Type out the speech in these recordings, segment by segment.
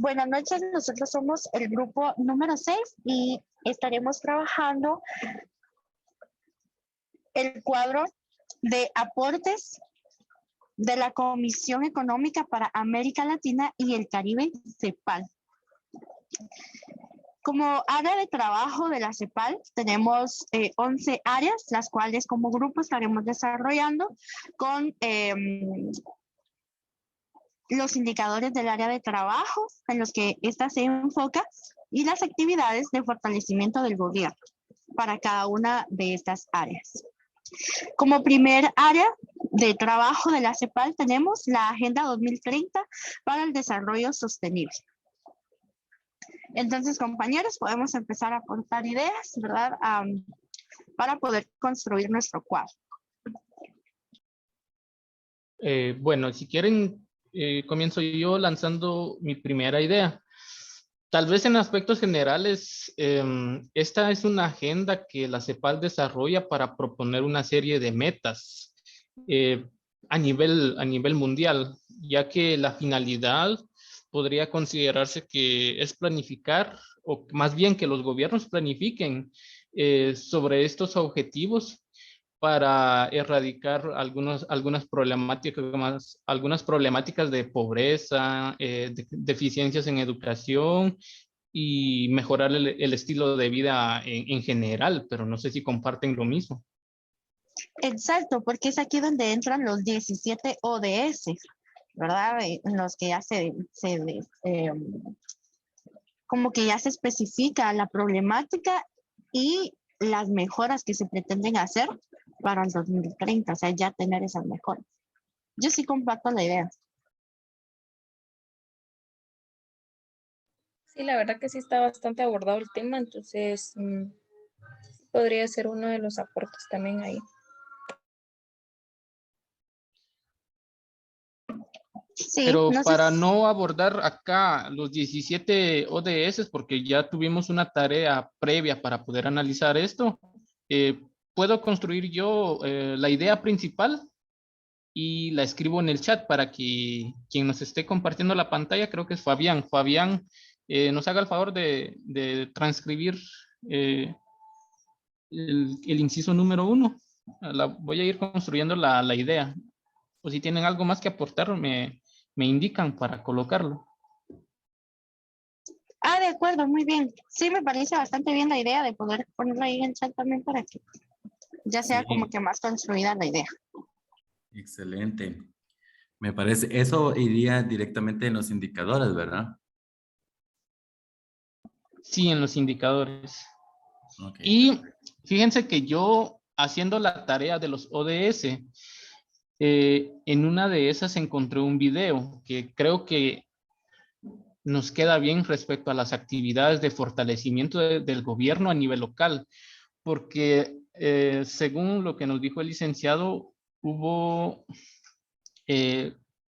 Buenas noches, nosotros somos el grupo número 6 y estaremos trabajando el cuadro de aportes de la Comisión Económica para América Latina y el Caribe, CEPAL. Como área de trabajo de la CEPAL tenemos 11 áreas, las cuales como grupo estaremos desarrollando con los indicadores del área de trabajo en los que ésta se enfoca y las actividades de fortalecimiento del gobierno para cada una de estas áreas. Como primer área de trabajo de la CEPAL tenemos la Agenda 2030 para el Desarrollo Sostenible. Entonces, compañeros, podemos empezar a aportar ideas, ¿verdad? Para poder construir nuestro cuadro. Bueno, si quieren, comienzo yo lanzando mi primera idea. Tal vez en aspectos generales, esta es una agenda que la CEPAL desarrolla para proponer una serie de metas a nivel mundial, ya que la finalidad podría considerarse que es planificar, o más bien que los gobiernos planifiquen sobre estos objetivos para erradicar algunas problemáticas de pobreza, deficiencias en educación y mejorar el estilo de vida en general, pero no sé si comparten lo mismo. Exacto, porque es aquí donde entran los 17 ODS, ¿verdad? En los que ya como que ya se especifica la problemática y las mejoras que se pretenden hacer para el 2030, o sea, ya tener esas mejoras. Yo sí comparto la idea. Sí, la verdad que sí está bastante abordado el tema, entonces podría ser uno de los aportes también ahí. Sí, pero no para sé. no abordar acá los 17 ODS, porque ya tuvimos una tarea previa para poder analizar esto, puedo construir yo la idea principal y la escribo en el chat para que quien nos esté compartiendo la pantalla, creo que es Fabián. Fabián, nos haga el favor de transcribir el inciso número 1. Voy a ir construyendo la idea. O si tienen algo más que aportar, me indican para colocarlo. De acuerdo, muy bien. Sí, me parece bastante bien la idea de poder ponerla ahí en el chat también para que ya sea como que más construida la idea. Excelente. Me parece, eso iría directamente en los indicadores, ¿verdad? Sí, en los indicadores. Okay. Y fíjense que yo, haciendo la tarea de los ODS, en una de esas encontré un video que creo que nos queda bien respecto a las actividades de fortalecimiento del gobierno a nivel local, porque según lo que nos dijo el licenciado,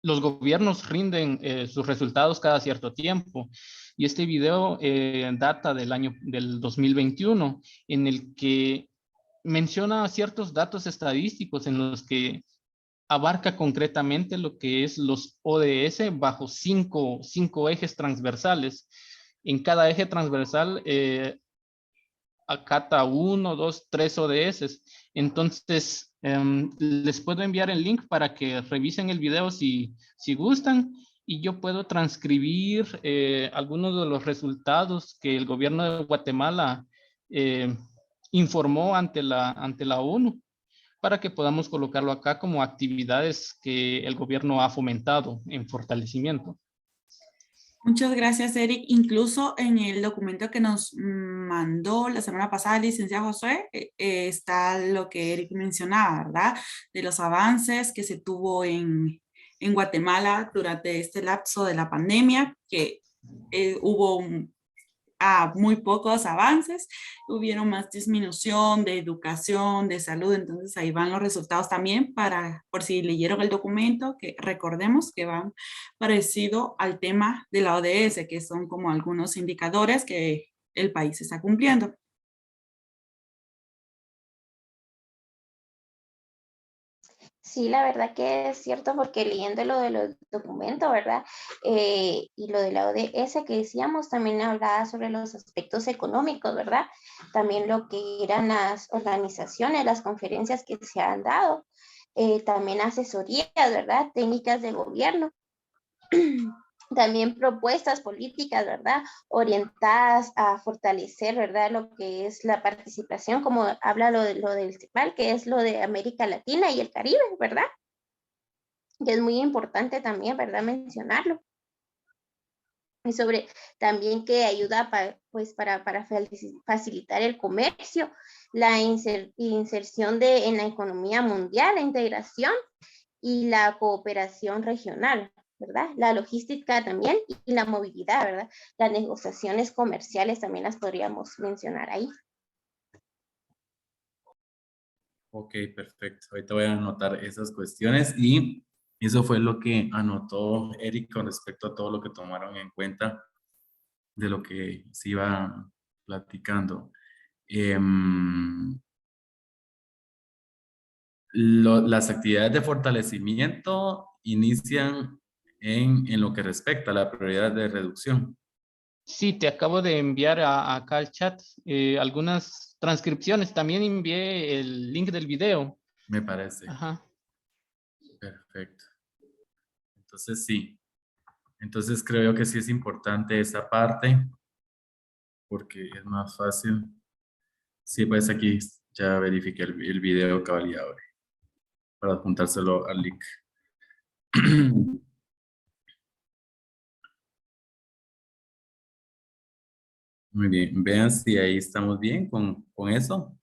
los gobiernos rinden sus resultados cada cierto tiempo. Y este video data del 2021, en el que menciona ciertos datos estadísticos en los que abarca concretamente lo que es los ODS bajo cinco ejes transversales. En cada eje transversal acata 1, 2, 3 ODS. Entonces, les puedo enviar el link para que revisen el video si gustan, y yo puedo transcribir algunos de los resultados que el gobierno de Guatemala informó ante la ONU, para que podamos colocarlo acá como actividades que el gobierno ha fomentado en fortalecimiento. Muchas gracias, Eric. Incluso en el documento que nos mandó la semana pasada el licenciado Josué, está lo que Eric mencionaba, ¿verdad? De los avances que se tuvo en Guatemala durante este lapso de la pandemia, que hubo muy pocos avances, hubieron más disminución de educación, de salud, entonces ahí van los resultados también por si leyeron el documento, que recordemos que van parecido al tema de la ODS, que son como algunos indicadores que el país está cumpliendo. Sí, la verdad que es cierto, porque leyendo lo de los documentos, ¿verdad? Y lo de la ODS que decíamos, también hablaba sobre los aspectos económicos, ¿verdad? También lo que eran las organizaciones, las conferencias que se han dado, también asesorías, ¿verdad? Técnicas de gobierno. También propuestas políticas, ¿verdad? Orientadas a fortalecer, ¿verdad? Lo que es la participación, como habla lo del CEPAL, que es lo de América Latina y el Caribe, ¿verdad? Que es muy importante también, ¿verdad? Mencionarlo. Y sobre también que ayuda pues para facilitar el comercio, la inserción en la economía mundial, la integración y la cooperación regional, ¿verdad? La logística también y la movilidad, ¿verdad? Las negociaciones comerciales también las podríamos mencionar ahí. Ok, perfecto. Ahorita voy a anotar esas cuestiones y eso fue lo que anotó Eric con respecto a todo lo que tomaron en cuenta de lo que se iba platicando. Las actividades de fortalecimiento inician en lo que respecta a la prioridad de reducción. Sí, te acabo de enviar acá al chat algunas transcripciones. También envié el link del video. Me parece. Ajá. Perfecto. Entonces sí. Entonces creo que sí es importante esa parte porque es más fácil. Sí, pues aquí ya verifiqué el video cabalidad para apuntárselo al link. Muy bien, vean si ahí estamos bien con eso.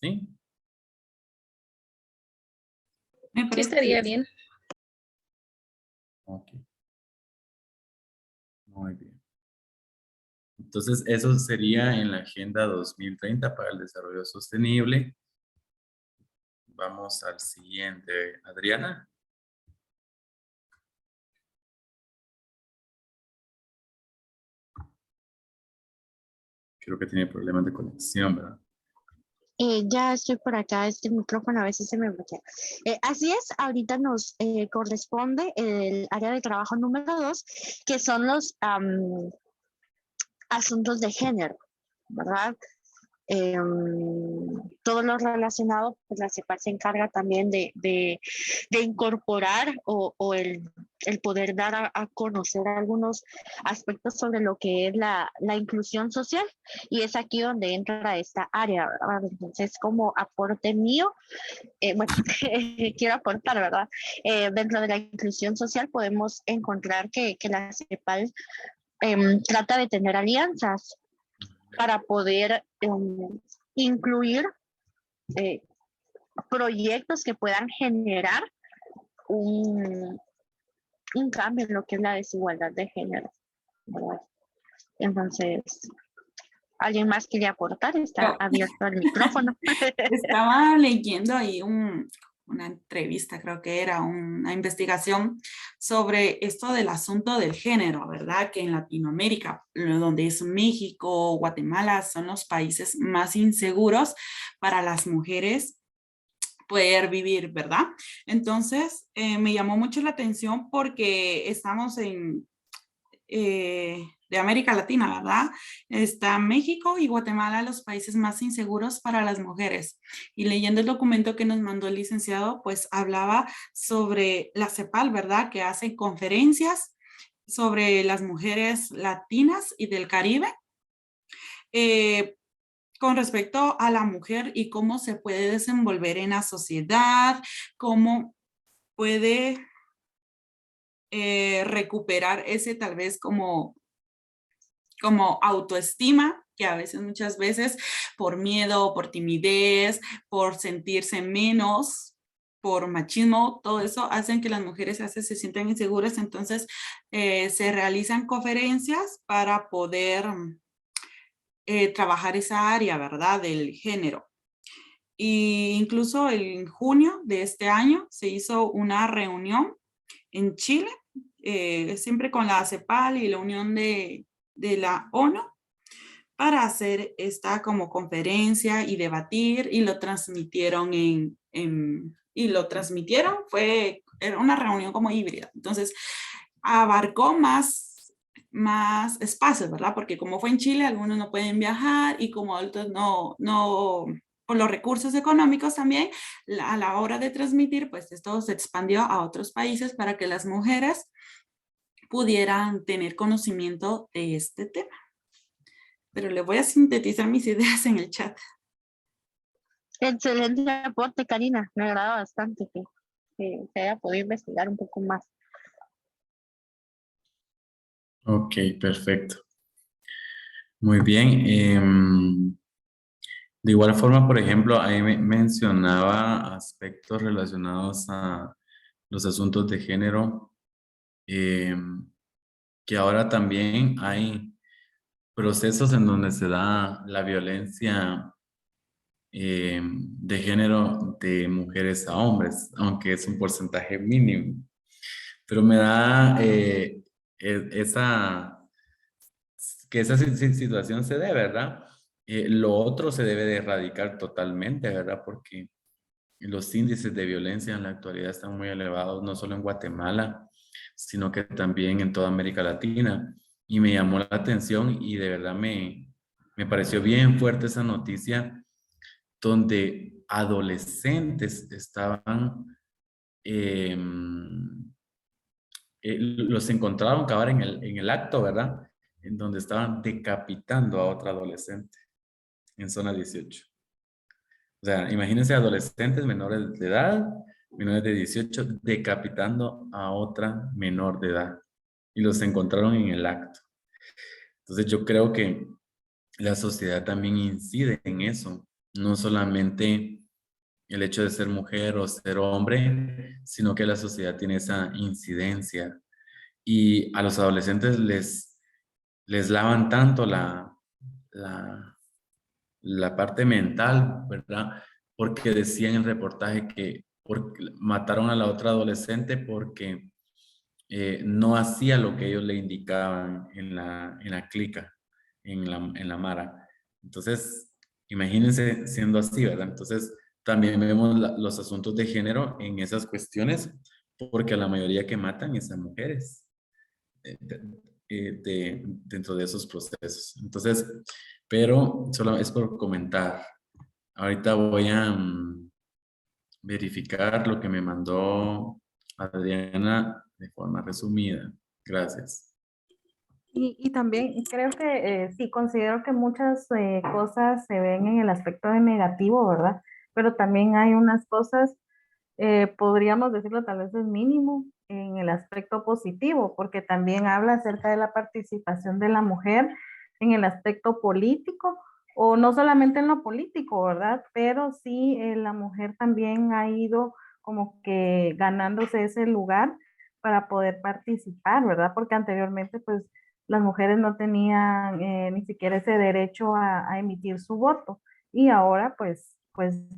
¿Sí? Me Sí, parece estaría bien. bien. Ok. Muy bien. Entonces, eso sería en la Agenda 2030 para el Desarrollo Sostenible. Vamos al siguiente. Adriana. Creo que tiene problemas de conexión, ¿verdad? Ya estoy por acá, este micrófono a veces se me bloquea. Así es, ahorita nos corresponde el área de trabajo número 2, que son los asuntos de género, ¿verdad? Todo lo relacionado, pues la CEPAL se encarga también de incorporar o el poder dar a conocer algunos aspectos sobre lo que es la inclusión social, y es aquí donde entra esta área, ¿verdad? Entonces, como aporte mío, bueno, quiero aportar, ¿verdad? Dentro de la inclusión social podemos encontrar que la CEPAL trata de tener alianzas para poder incluir proyectos que puedan generar un cambio en lo que es la desigualdad de género, ¿verdad? Entonces, ¿alguien más quiere aportar? Está abierto el micrófono. Estaba leyendo ahí una entrevista, creo que era una investigación sobre esto del asunto del género, ¿verdad? Que en Latinoamérica, donde es México, Guatemala, son los países más inseguros para las mujeres poder vivir, ¿verdad? Entonces, me llamó mucho la atención porque estamos de América Latina, ¿verdad? Está México y Guatemala, los países más inseguros para las mujeres. Y leyendo el documento que nos mandó el licenciado, pues hablaba sobre la CEPAL, ¿verdad? Que hace conferencias sobre las mujeres latinas y del Caribe. Con respecto a la mujer y cómo se puede desenvolver en la sociedad, cómo puede recuperar ese tal vez como autoestima, que a veces, muchas veces, por miedo, por timidez, por sentirse menos, por machismo, todo eso hacen que las mujeres a veces se sientan inseguras. Entonces, se realizan conferencias para poder trabajar esa área, ¿verdad? Del género. Y incluso en junio de este año se hizo una reunión en Chile, siempre con la CEPAL y la Unión de la ONU, para hacer esta como conferencia y debatir, y lo transmitieron era una reunión como híbrida. Entonces, abarcó más espacios, ¿verdad? Porque como fue en Chile, algunos no pueden viajar y como otros no, por los recursos económicos también, a la hora de transmitir, pues esto se expandió a otros países para que las mujeres pudieran tener conocimiento de este tema. Pero le voy a sintetizar mis ideas en el chat. Excelente aporte, Karina. Me agrada bastante que se haya podido investigar un poco más. Ok, perfecto. Muy bien. De igual forma, por ejemplo, ahí mencionaba aspectos relacionados a los asuntos de género, que ahora también hay procesos en donde se da la violencia de género de mujeres a hombres, aunque es un porcentaje mínimo. Pero me da que esa situación se dé, ¿verdad? Lo otro se debe de erradicar totalmente, ¿verdad? Porque los índices de violencia en la actualidad están muy elevados, no solo en Guatemala, sino que también en toda América Latina. Y me llamó la atención y de verdad me pareció bien fuerte esa noticia donde adolescentes estaban, los encontraron acabar en el acto, ¿verdad? En donde estaban decapitando a otra adolescente en zona 18. O sea, imagínense adolescentes menores de edad, menores de 18, decapitando a otra menor de edad. Y los encontraron en el acto. Entonces yo creo que la sociedad también incide en eso. No solamente el hecho de ser mujer o ser hombre, sino que la sociedad tiene esa incidencia. Y a los adolescentes les lavan tanto la parte mental, ¿verdad? Porque decía en el reportaje que mataron a la otra adolescente porque no hacía lo que ellos le indicaban en la clica, en la mara. Entonces, imagínense siendo así, ¿verdad? Entonces, también vemos los asuntos de género en esas cuestiones, porque la mayoría que matan es a mujeres dentro de esos procesos. Entonces, pero solo es por comentar. Ahorita voy a verificar lo que me mandó Adriana de forma resumida. Gracias. Y también creo que sí, considero que muchas cosas se ven en el aspecto de negativo, ¿verdad? Pero también hay unas cosas, podríamos decirlo tal vez es mínimo, en el aspecto positivo, porque también habla acerca de la participación de la mujer en el aspecto político, o no solamente en lo político, ¿verdad? Pero sí la mujer también ha ido como que ganándose ese lugar para poder participar, ¿verdad? Porque anteriormente pues las mujeres no tenían ni siquiera ese derecho a emitir su voto y ahora pues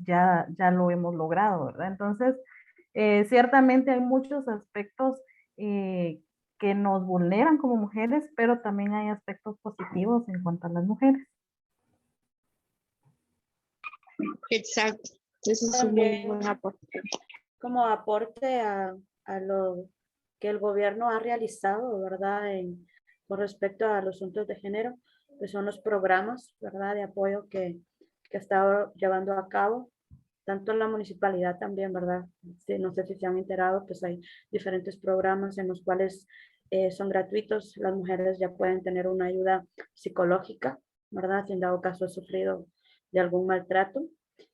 ya lo hemos logrado, ¿verdad? Entonces, ciertamente hay muchos aspectos que nos vulneran como mujeres, pero también hay aspectos positivos en cuanto a las mujeres. Exacto. Eso es un muy buen aporte. Como aporte a lo que el gobierno ha realizado, ¿verdad? Con respecto a los asuntos de género, que son los programas, ¿verdad? De apoyo que ha estado llevando a cabo, tanto la municipalidad también, ¿verdad? Sí, no sé si se han enterado, pues hay diferentes programas en los cuales son gratuitos, las mujeres ya pueden tener una ayuda psicológica, ¿verdad? Si en dado caso ha sufrido de algún maltrato.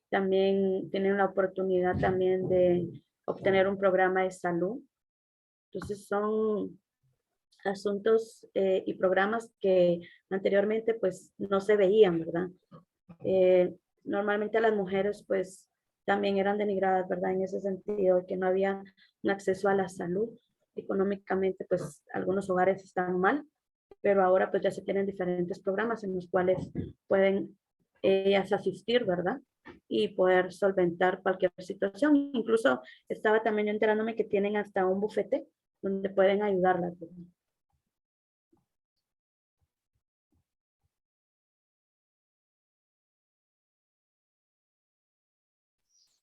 También tienen la oportunidad también de obtener un programa de salud. Entonces son asuntos y programas que anteriormente pues no se veían, ¿verdad? Normalmente las mujeres pues también eran denigradas, ¿verdad? En ese sentido, que no había un acceso a la salud. Económicamente pues algunos hogares están mal, pero ahora pues ya se tienen diferentes programas en los cuales pueden ellas asistir, ¿verdad? Y poder solventar cualquier situación. Incluso estaba también enterándome que tienen hasta un bufete donde pueden ayudarlas, ¿verdad?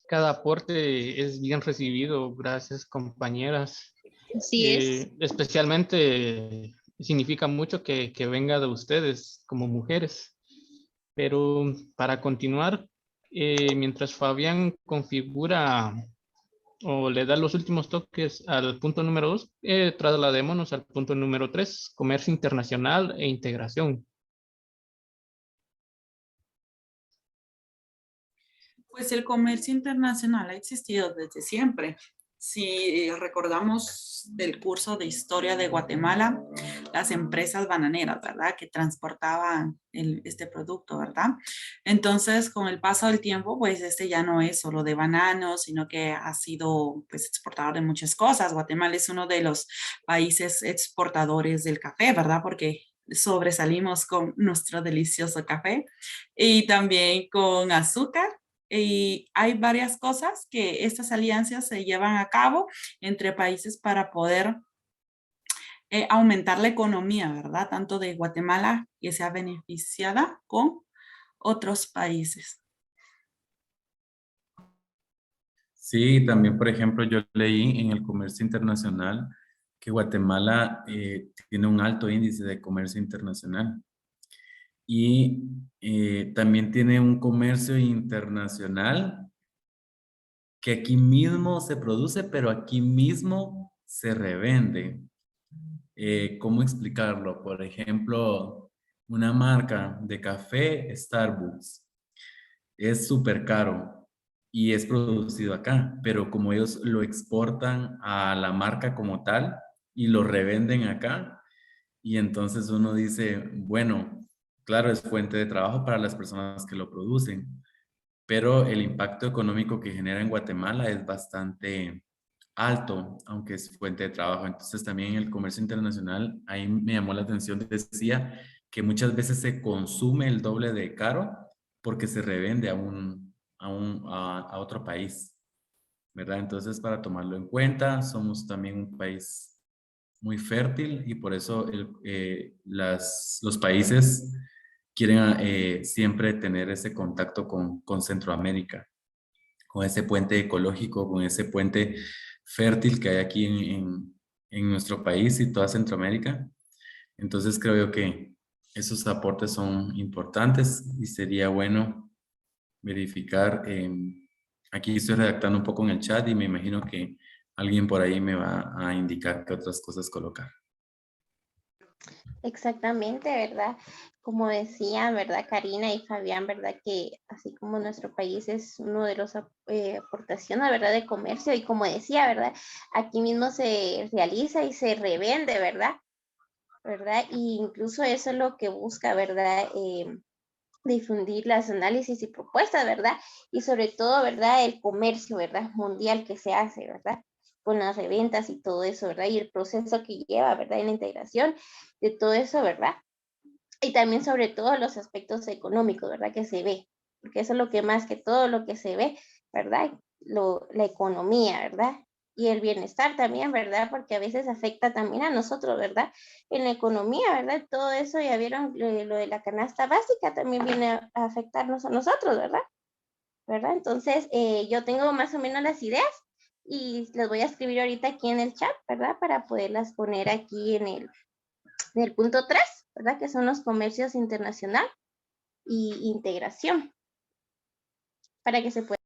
Cada aporte es bien recibido. Gracias, compañeras. Así es. Especialmente significa mucho que venga de ustedes como mujeres. Pero para continuar, mientras Fabián configura o le da los últimos toques al punto número 2, trasladémonos al punto número 3, comercio internacional e integración. Pues el comercio internacional ha existido desde siempre. Si recordamos del curso de historia de Guatemala, las empresas bananeras, ¿verdad? Que transportaban este producto, ¿verdad? Entonces, con el paso del tiempo, pues este ya no es solo de bananos, sino que ha sido pues exportador de muchas cosas. Guatemala es uno de los países exportadores del café, ¿verdad? Porque sobresalimos con nuestro delicioso café y también con azúcar. Y hay varias cosas que estas alianzas se llevan a cabo entre países para poder aumentar la economía, ¿verdad? Tanto de Guatemala, que sea beneficiada con otros países. Sí, también, por ejemplo, yo leí en el comercio internacional que Guatemala tiene un alto índice de comercio internacional y también tiene un comercio internacional que aquí mismo se produce, pero aquí mismo se revende. ¿Cómo explicarlo? Por ejemplo, una marca de café, Starbucks, es súper caro y es producido acá, pero como ellos lo exportan a la marca como tal y lo revenden acá, y entonces uno dice, bueno, claro, es fuente de trabajo para las personas que lo producen, pero el impacto económico que genera en Guatemala es bastante alto, aunque es fuente de trabajo. Entonces también en el comercio internacional, ahí me llamó la atención, decía que muchas veces se consume el doble de caro porque se revende a otro país, ¿verdad? Entonces, para tomarlo en cuenta, somos también un país muy fértil y por eso los países quieren siempre tener ese contacto con Centroamérica, con ese puente ecológico, con ese puente fértil que hay aquí en nuestro país y toda Centroamérica. Entonces creo yo que esos aportes son importantes y sería bueno verificar. Aquí estoy redactando un poco en el chat y me imagino que alguien por ahí me va a indicar qué otras cosas colocar. Exactamente, ¿verdad? Como decía, ¿verdad? Karina y Fabián, ¿verdad? Que así como nuestro país es uno de los aportaciones, ¿verdad? De comercio y como decía, ¿verdad? Aquí mismo se realiza y se revende, ¿verdad? ¿Verdad? Y incluso eso es lo que busca, ¿verdad? Difundir las análisis y propuestas, ¿verdad? Y sobre todo, ¿verdad? El comercio, ¿verdad? Mundial que se hace, ¿verdad? Con las reventas y todo eso, ¿verdad? Y el proceso que lleva, ¿verdad? En la integración de todo eso, ¿verdad? Y también sobre todo los aspectos económicos, ¿verdad? Que se ve, porque eso es lo que más que todo lo que se ve, ¿verdad? La economía, ¿verdad? Y el bienestar también, ¿verdad? Porque a veces afecta también a nosotros, ¿verdad? En la economía, ¿verdad? Todo eso, ya vieron lo de la canasta básica, también viene a afectarnos a nosotros, ¿verdad? ¿Verdad? Entonces, yo tengo más o menos las ideas y las voy a escribir ahorita aquí en el chat, ¿verdad? Para poderlas poner aquí en el punto 3, ¿verdad? Que son los comercios internacional y integración, para que se pueda.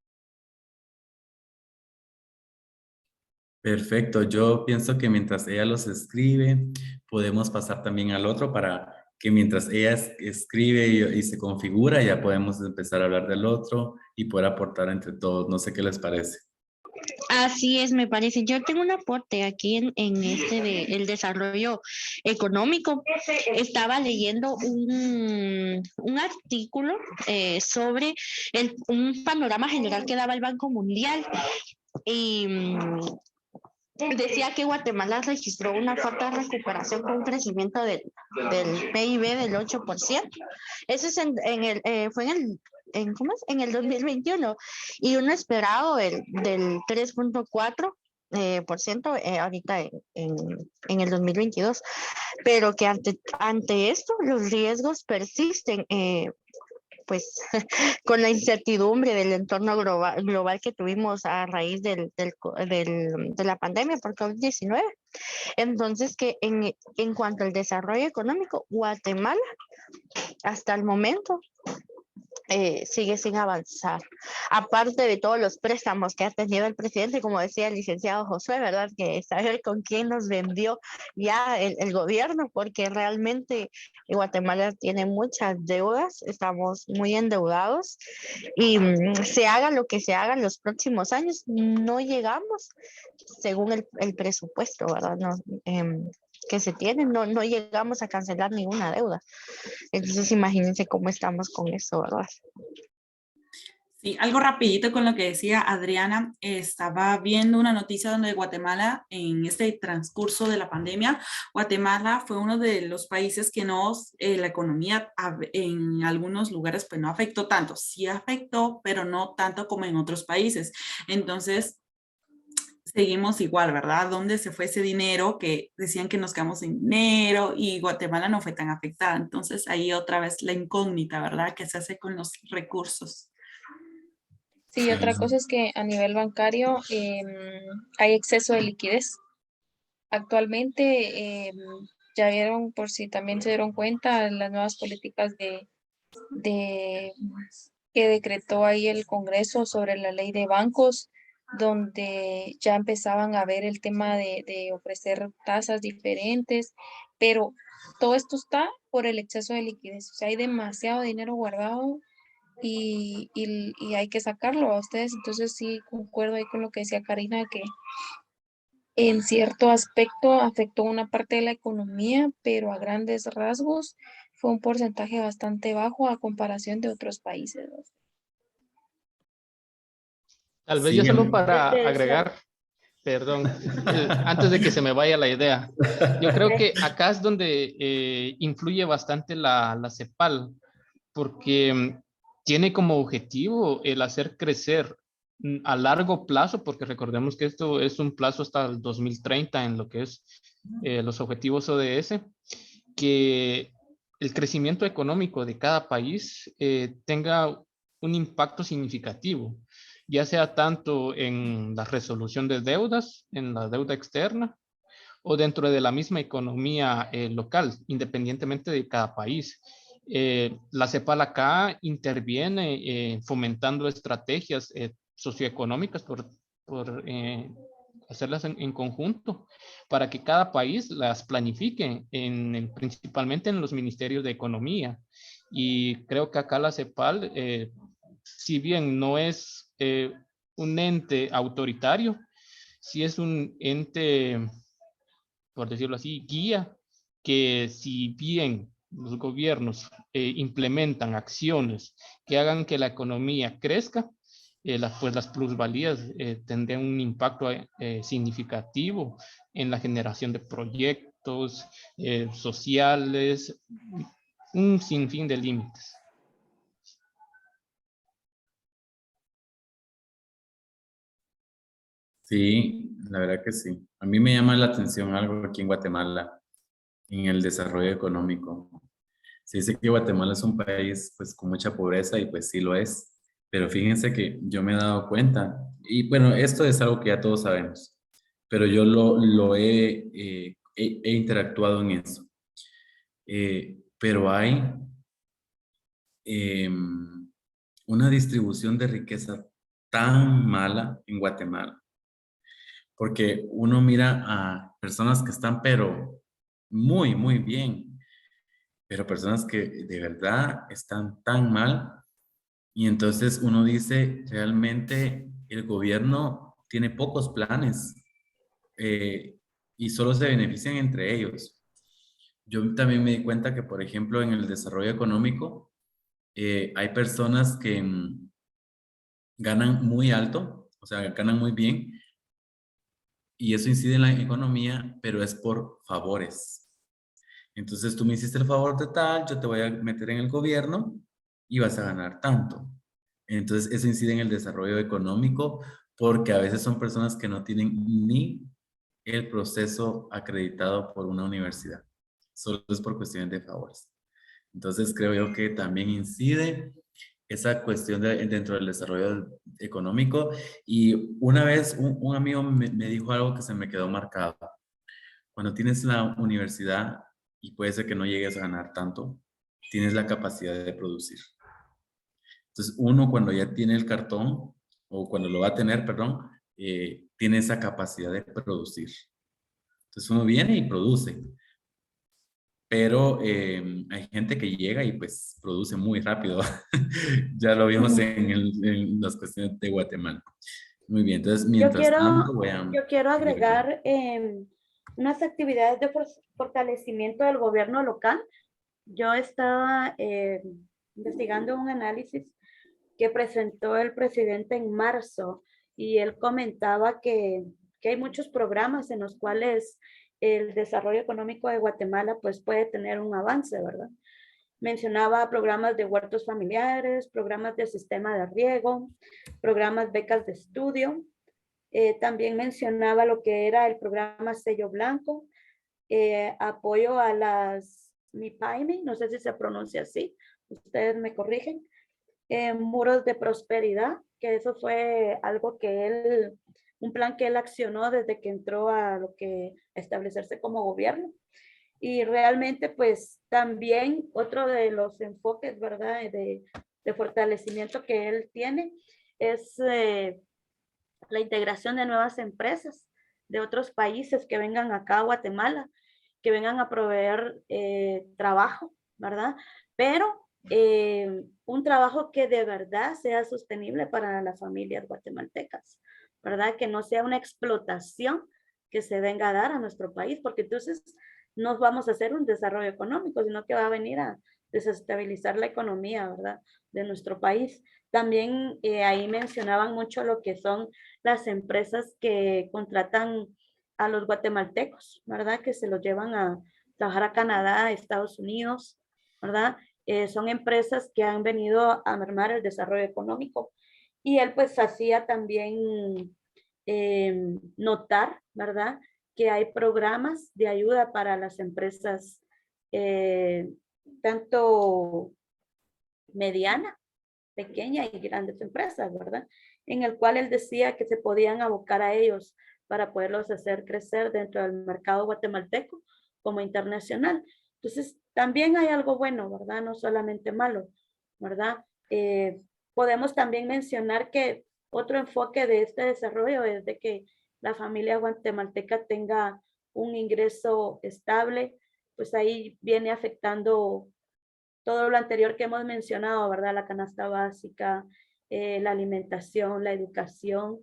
Perfecto, yo pienso que mientras ella los escribe, podemos pasar también al otro para que mientras ella escribe y se configura, ya podemos empezar a hablar del otro y poder aportar entre todos. No sé qué les parece. Así es, me parece. Yo tengo un aporte aquí en este de el desarrollo económico. Estaba leyendo un artículo sobre un panorama general que daba el Banco Mundial y decía que Guatemala registró una fuerte recuperación con un crecimiento del PIB del 8%. Eso es fue ¿cómo es? En el 2021 y uno esperado del 3.4%, ahorita en el 2022, pero que ante esto los riesgos persisten. pues con la incertidumbre del entorno global que tuvimos a raíz de la pandemia por COVID-19. Entonces, que en cuanto al desarrollo económico, Guatemala hasta el momento sigue sin avanzar. Aparte de todos los préstamos que ha tenido el presidente, como decía el licenciado Josué, ¿verdad? Que saber con quién nos vendió ya el gobierno, porque realmente Guatemala tiene muchas deudas, estamos muy endeudados y se haga lo que se haga en los próximos años, no llegamos según el presupuesto, ¿verdad? No, que se tiene, no llegamos a cancelar ninguna deuda. Entonces imagínense cómo estamos con eso, ¿verdad? Sí, algo rapidito con lo que decía Adriana. Estaba viendo una noticia donde Guatemala, en este transcurso de la pandemia, Guatemala fue uno de los países que la economía en algunos lugares pues no afectó tanto. Sí afectó, pero no tanto como en otros países. Entonces, seguimos igual, ¿verdad? ¿Dónde se fue ese dinero? Que decían que nos quedamos sin dinero y Guatemala no fue tan afectada. Entonces, ahí otra vez la incógnita, ¿verdad? ¿Qué se hace con los recursos? Sí, otra cosa es que a nivel bancario hay exceso de liquidez. Actualmente, ya vieron, por si también se dieron cuenta, las nuevas políticas de que decretó ahí el Congreso sobre la ley de bancos, donde ya empezaban a ver el tema de ofrecer tasas diferentes, pero todo esto está por el exceso de liquidez. O sea, hay demasiado dinero guardado y hay que sacarlo a ustedes. Entonces sí, concuerdo ahí con lo que decía Karina, que en cierto aspecto afectó una parte de la economía, pero a grandes rasgos fue un porcentaje bastante bajo a comparación de otros países, ¿no? Tal vez Sí, yo solo para De agregar, perdón, antes de que se me vaya la idea. Yo creo que acá es donde influye bastante la CEPAL, porque tiene como objetivo el hacer crecer a largo plazo, porque recordemos que esto es un plazo hasta el 2030 en lo que es los objetivos ODS, que el crecimiento económico de cada país tenga un impacto significativo, ya sea tanto en la resolución de deudas, en la deuda externa, o dentro de la misma economía local, independientemente de cada país. La CEPAL acá interviene fomentando estrategias socioeconómicas por hacerlas en conjunto para que cada país las planifique, principalmente en los ministerios de economía. Y creo que acá la CEPAL, si bien no es un ente autoritario, sí es un ente, por decirlo así, guía, que si bien los gobiernos implementan acciones que hagan que la economía crezca, pues las plusvalías tendrán un impacto significativo en la generación de proyectos sociales, un sinfín de límites. Sí, la verdad que sí. A mí me llama la atención algo aquí en Guatemala, en el desarrollo económico. Se dice que Guatemala es un país pues con mucha pobreza y pues sí lo es, pero fíjense que yo me he dado cuenta, y bueno, esto es algo que ya todos sabemos, pero yo lo he interactuado en eso. Pero hay una distribución de riqueza tan mala en Guatemala, porque uno mira a personas que están pero muy, muy bien, pero personas que de verdad están tan mal. Y entonces uno dice, realmente el gobierno tiene pocos planes y solo se benefician entre ellos. Yo también me di cuenta que, por ejemplo, en el desarrollo económico, hay personas que ganan muy alto, o sea, ganan muy bien, y eso incide en la economía, pero es por favores. Entonces tú me hiciste el favor de tal, yo te voy a meter en el gobierno y vas a ganar tanto. Entonces eso incide en el desarrollo económico porque a veces son personas que no tienen ni el proceso acreditado por una universidad. Solo es por cuestiones de favores. Entonces creo yo que también incide esa cuestión dentro del desarrollo económico. Y una vez un amigo me dijo algo que se me quedó marcado. Cuando tienes la universidad, y puede ser que no llegues a ganar tanto, tienes la capacidad de producir. Entonces, uno cuando ya tiene el cartón, o cuando lo va a tener, perdón, tiene esa capacidad de producir. Entonces, uno viene y produce. Pero hay gente que llega y pues produce muy rápido. Ya lo vimos en las cuestiones de Guatemala. Muy bien, entonces mientras tanto voy a... Yo quiero agregar unas actividades de fortalecimiento del gobierno local. Yo estaba investigando un análisis que presentó el presidente en marzo y él comentaba que hay muchos programas en los cuales el desarrollo económico de Guatemala pues puede tener un avance, ¿verdad? Mencionaba programas de huertos familiares, programas de sistema de riego, programas becas de estudio. También mencionaba lo que era el programa Sello Blanco, apoyo a las MIPAIME, no sé si se pronuncia así, ustedes me corrigen, muros de prosperidad, que eso fue algo que él, un plan que él accionó desde que entró a lo que establecerse como gobierno. Y realmente pues también otro de los enfoques, ¿verdad? De fortalecimiento que él tiene es la integración de nuevas empresas de otros países que vengan acá a Guatemala, que vengan a proveer trabajo, ¿verdad? Pero un trabajo que de verdad sea sostenible para las familias guatemaltecas, ¿verdad? Que no sea una explotación que se venga a dar a nuestro país, porque entonces no vamos a hacer un desarrollo económico, sino que va a venir a desestabilizar la economía, ¿verdad? De nuestro país. También ahí mencionaban mucho lo que son las empresas que contratan a los guatemaltecos, ¿verdad? Que se los llevan a trabajar a Canadá, a Estados Unidos, ¿verdad? Son empresas que han venido a mermar el desarrollo económico. Y él pues hacía también notar, ¿verdad? Que hay programas de ayuda para las empresas, tanto mediana, pequeña y grandes empresas, ¿verdad? En el cual él decía que se podían abocar a ellos para poderlos hacer crecer dentro del mercado guatemalteco como internacional. Entonces, también hay algo bueno, ¿verdad? No solamente malo, ¿verdad? Podemos también mencionar que otro enfoque de este desarrollo es de que la familia guatemalteca tenga un ingreso estable, pues ahí viene afectando todo lo anterior que hemos mencionado, ¿verdad? La canasta básica, la alimentación, la educación.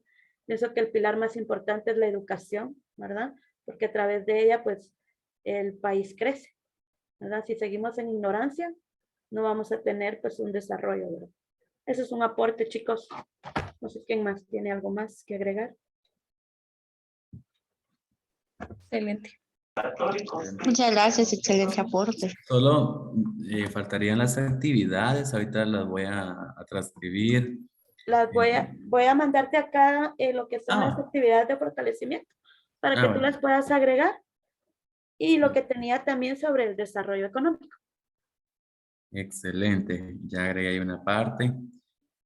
Pienso que el pilar más importante es la educación, ¿verdad? Porque a través de ella, pues, el país crece, ¿verdad? Si seguimos en ignorancia, no vamos a tener, pues, un desarrollo, ¿verdad? Eso es un aporte, chicos. No sé quién más tiene algo más que agregar. Excelente. Muchas gracias, excelente aporte. Solo faltarían las actividades, ahorita las voy a transcribir. Las voy a mandarte acá lo que son las actividades de fortalecimiento para que tú las puedas agregar y lo que tenía también sobre el desarrollo económico. Excelente, ya agregué ahí una parte.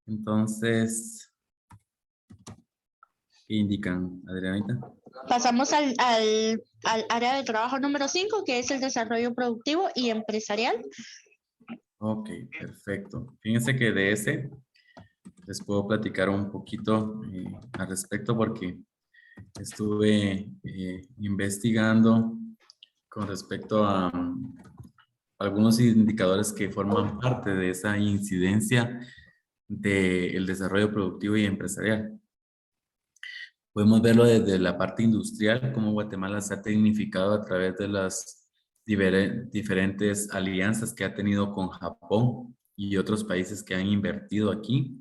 Entonces, ¿qué indican, Adrianita? Pasamos al área de trabajo número 5, que es el desarrollo productivo y empresarial. Ok, perfecto. Fíjense que de ese les puedo platicar un poquito al respecto porque estuve investigando con respecto a algunos indicadores que forman parte de esa incidencia del desarrollo productivo y empresarial. Podemos verlo desde la parte industrial, cómo Guatemala se ha tecnificado a través de las diferentes alianzas que ha tenido con Japón y otros países que han invertido aquí.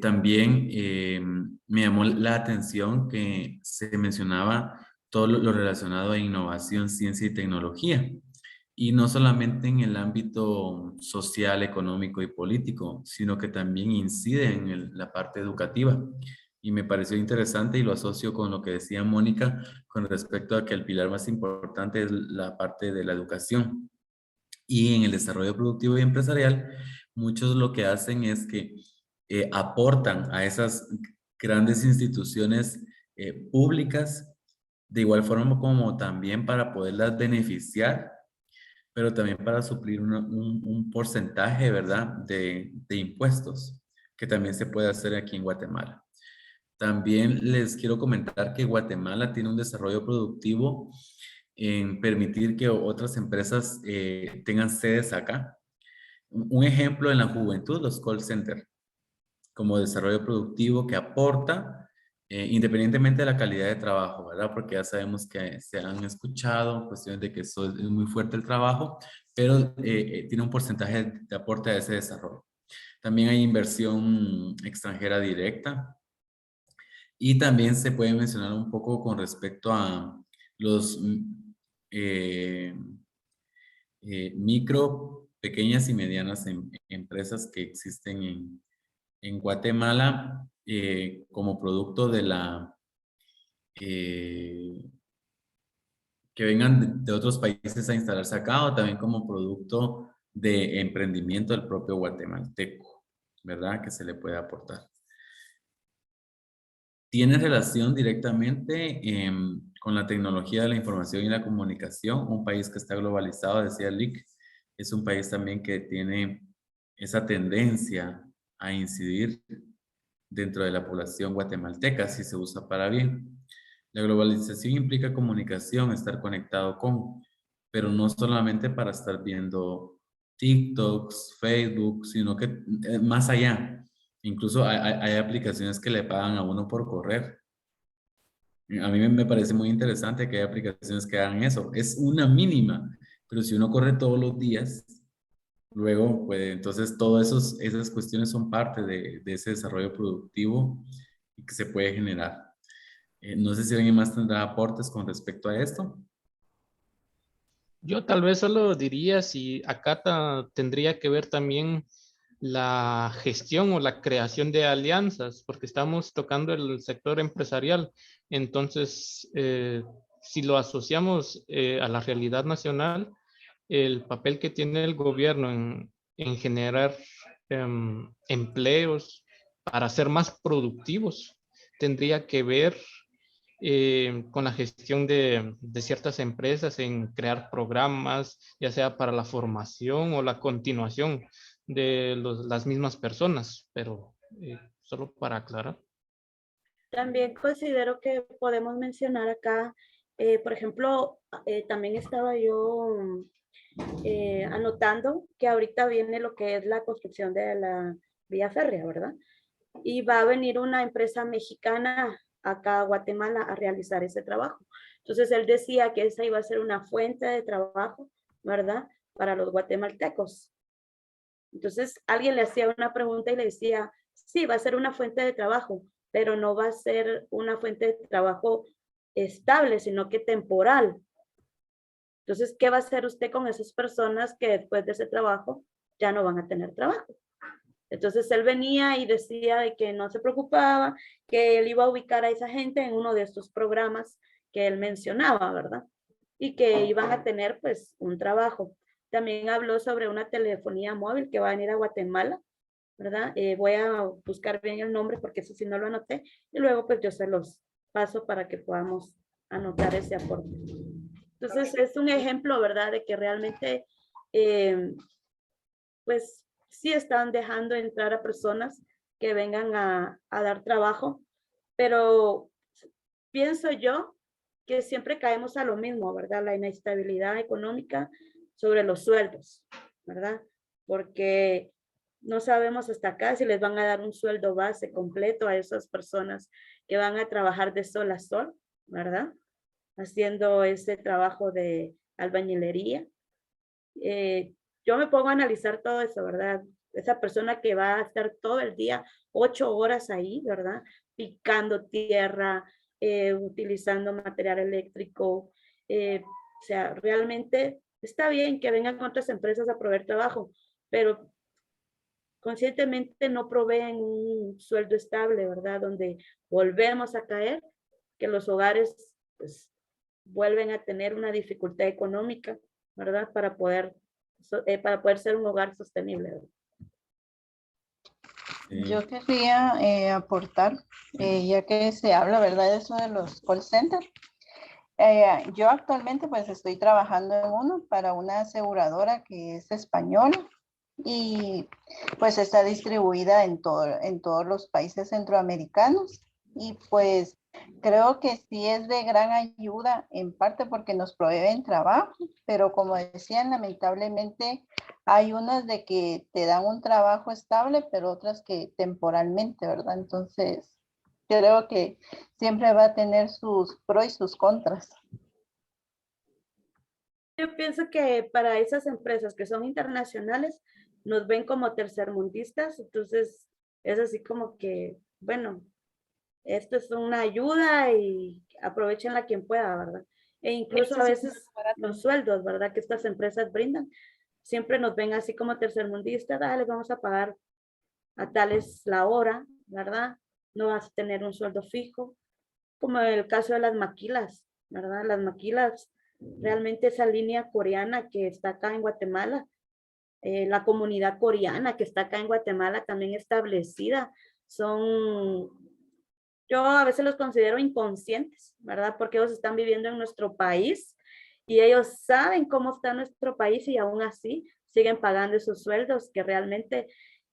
También me llamó la atención que se mencionaba todo lo relacionado a innovación, ciencia y tecnología. Y no solamente en el ámbito social, económico y político, sino que también incide en la parte educativa. Y me pareció interesante y lo asocio con lo que decía Mónica con respecto a que el pilar más importante es la parte de la educación. Y en el desarrollo productivo y empresarial, muchos lo que hacen es que aportan a esas grandes instituciones públicas, de igual forma como también para poderlas beneficiar, pero también para suplir un porcentaje, ¿verdad?, de impuestos, que también se puede hacer aquí en Guatemala. También les quiero comentar que Guatemala tiene un desarrollo productivo en permitir que otras empresas tengan sedes acá. Un ejemplo en la juventud, los call centers, como desarrollo productivo que aporta, independientemente de la calidad de trabajo, ¿verdad? Porque ya sabemos que se han escuchado cuestiones de que eso es muy fuerte el trabajo, pero tiene un porcentaje de aporte a ese desarrollo. También hay inversión extranjera directa. Y también se puede mencionar un poco con respecto a los micro, pequeñas y medianas empresas que existen en Guatemala como producto de la que vengan de otros países a instalarse acá, o también como producto de emprendimiento del propio guatemalteco, ¿verdad? Que se le puede aportar. Tiene relación directamente con la tecnología de la información y la comunicación. Un país que está globalizado, decía Lick, es un país también que tiene esa tendencia a incidir dentro de la población guatemalteca si se usa para bien. La globalización implica comunicación, estar conectado con, pero no solamente para estar viendo TikToks, Facebook, sino que más allá. Incluso hay aplicaciones que le pagan a uno por correr. A mí me parece muy interesante que hay aplicaciones que hagan eso. Es una mínima, pero si uno corre todos los días, luego puede, entonces todas esas cuestiones son parte de ese desarrollo productivo y que se puede generar. No sé si alguien más tendrá aportes con respecto a esto. Yo tal vez solo diría si acá tendría que ver también la gestión o la creación de alianzas, porque estamos tocando el sector empresarial. Entonces, si lo asociamos a la realidad nacional, el papel que tiene el gobierno en generar empleos para ser más productivos tendría que ver con la gestión de ciertas empresas en crear programas, ya sea para la formación o la continuación de las mismas personas, pero solo para aclarar. También considero que podemos mencionar acá, por ejemplo, también estaba yo anotando que ahorita viene lo que es la construcción de la vía férrea, ¿verdad? Y va a venir una empresa mexicana acá a Guatemala a realizar ese trabajo. Entonces él decía que esa iba a ser una fuente de trabajo, ¿verdad? Para los guatemaltecos. Entonces alguien le hacía una pregunta y le decía, sí, va a ser una fuente de trabajo, pero no va a ser una fuente de trabajo estable, sino que temporal. Entonces, ¿qué va a hacer usted con esas personas que después de ese trabajo ya no van a tener trabajo? Entonces él venía y decía de que no se preocupaba, que él iba a ubicar a esa gente en uno de estos programas que él mencionaba, ¿verdad? Y que iban a tener pues un trabajo. También habló sobre una telefonía móvil que va a venir a Guatemala, ¿verdad? Voy a buscar bien el nombre porque eso sí no lo anoté y luego pues yo se los paso para que podamos anotar ese aporte. Entonces es un ejemplo, ¿verdad? De que realmente pues sí están dejando entrar a personas que vengan a dar trabajo, pero pienso yo que siempre caemos a lo mismo, ¿verdad? La inestabilidad económica sobre los sueldos, ¿verdad? Porque no sabemos hasta acá si les van a dar un sueldo base completo a esas personas que van a trabajar de sol a sol, ¿verdad? Haciendo ese trabajo de albañilería. Yo me pongo a analizar todo eso, ¿verdad? Esa persona que va a estar todo el día, 8 horas ahí, ¿verdad? Picando tierra, utilizando material eléctrico. O sea, realmente está bien que vengan otras empresas a proveer trabajo, pero conscientemente no proveen un sueldo estable, ¿verdad? Donde volvemos a caer, que los hogares pues vuelven a tener una dificultad económica, ¿verdad? Para poder ser un hogar sostenible, ¿verdad? Yo quería aportar, ya que se habla, ¿verdad? De eso de los call centers. Yo actualmente pues estoy trabajando en uno para una aseguradora que es española y pues está distribuida en todos los países centroamericanos y pues creo que sí es de gran ayuda en parte porque nos proveen trabajo, pero como decían, lamentablemente hay unas de que te dan un trabajo estable, pero otras que temporalmente, ¿verdad? Entonces creo que siempre va a tener sus pros y sus contras. Yo pienso que para esas empresas que son internacionales, nos ven como tercermundistas, entonces es así como que, bueno, esto es una ayuda y aprovechenla quien pueda, ¿verdad? E incluso a veces los sueldos, ¿verdad? Que estas empresas brindan, siempre nos ven así como tercermundistas, dale, vamos a pagar a tales la hora, ¿verdad? No vas a tener un sueldo fijo, como en el caso de las maquilas, ¿verdad? Las maquilas, realmente esa línea coreana que está acá en Guatemala, la comunidad coreana que está acá en Guatemala también establecida, son, yo a veces los considero inconscientes, ¿verdad? Porque ellos están viviendo en nuestro país y ellos saben cómo está nuestro país y aún así siguen pagando esos sueldos que realmente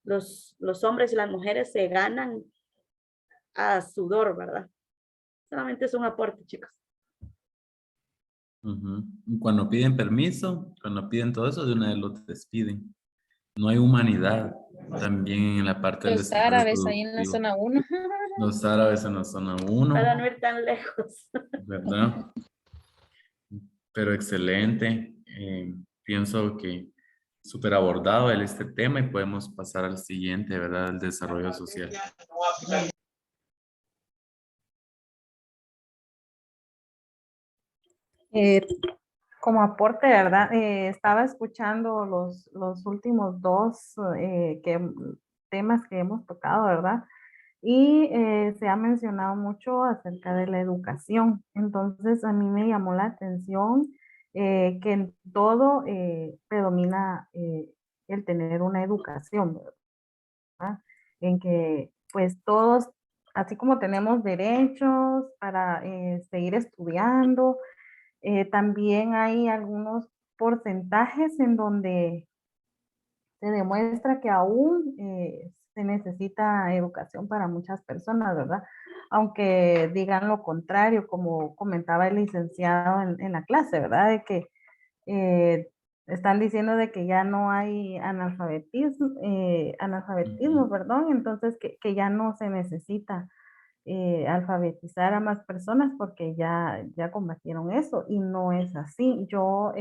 los hombres y las mujeres se ganan a sudor, ¿verdad? Solamente es un aporte, chicos. Y cuando piden permiso, cuando piden todo eso, de una vez lo despiden. No hay humanidad también en la parte del Los desarrollo árabes ahí en la productivo. zona 1. Los árabes en la zona 1, Para no ir tan lejos. ¿verdad? Pero excelente. Pienso que súper abordado este tema y podemos pasar al siguiente, ¿verdad? El desarrollo social. Eh, Como aporte, ¿verdad? Estaba escuchando los últimos dos temas que hemos tocado, ¿verdad? Y se ha mencionado mucho acerca de la educación. Entonces, a mí me llamó la atención que en todo predomina el tener una educación, ¿verdad? En que pues todos, así como tenemos derechos para seguir estudiando, también hay algunos porcentajes en donde se demuestra que aún se necesita educación para muchas personas, ¿verdad? Aunque digan lo contrario, como comentaba el licenciado en la clase, ¿verdad? De que están diciendo de que ya no hay analfabetismo, perdón, entonces que ya no se necesita alfabetizar a más personas porque ya combatieron eso y no es así. Yo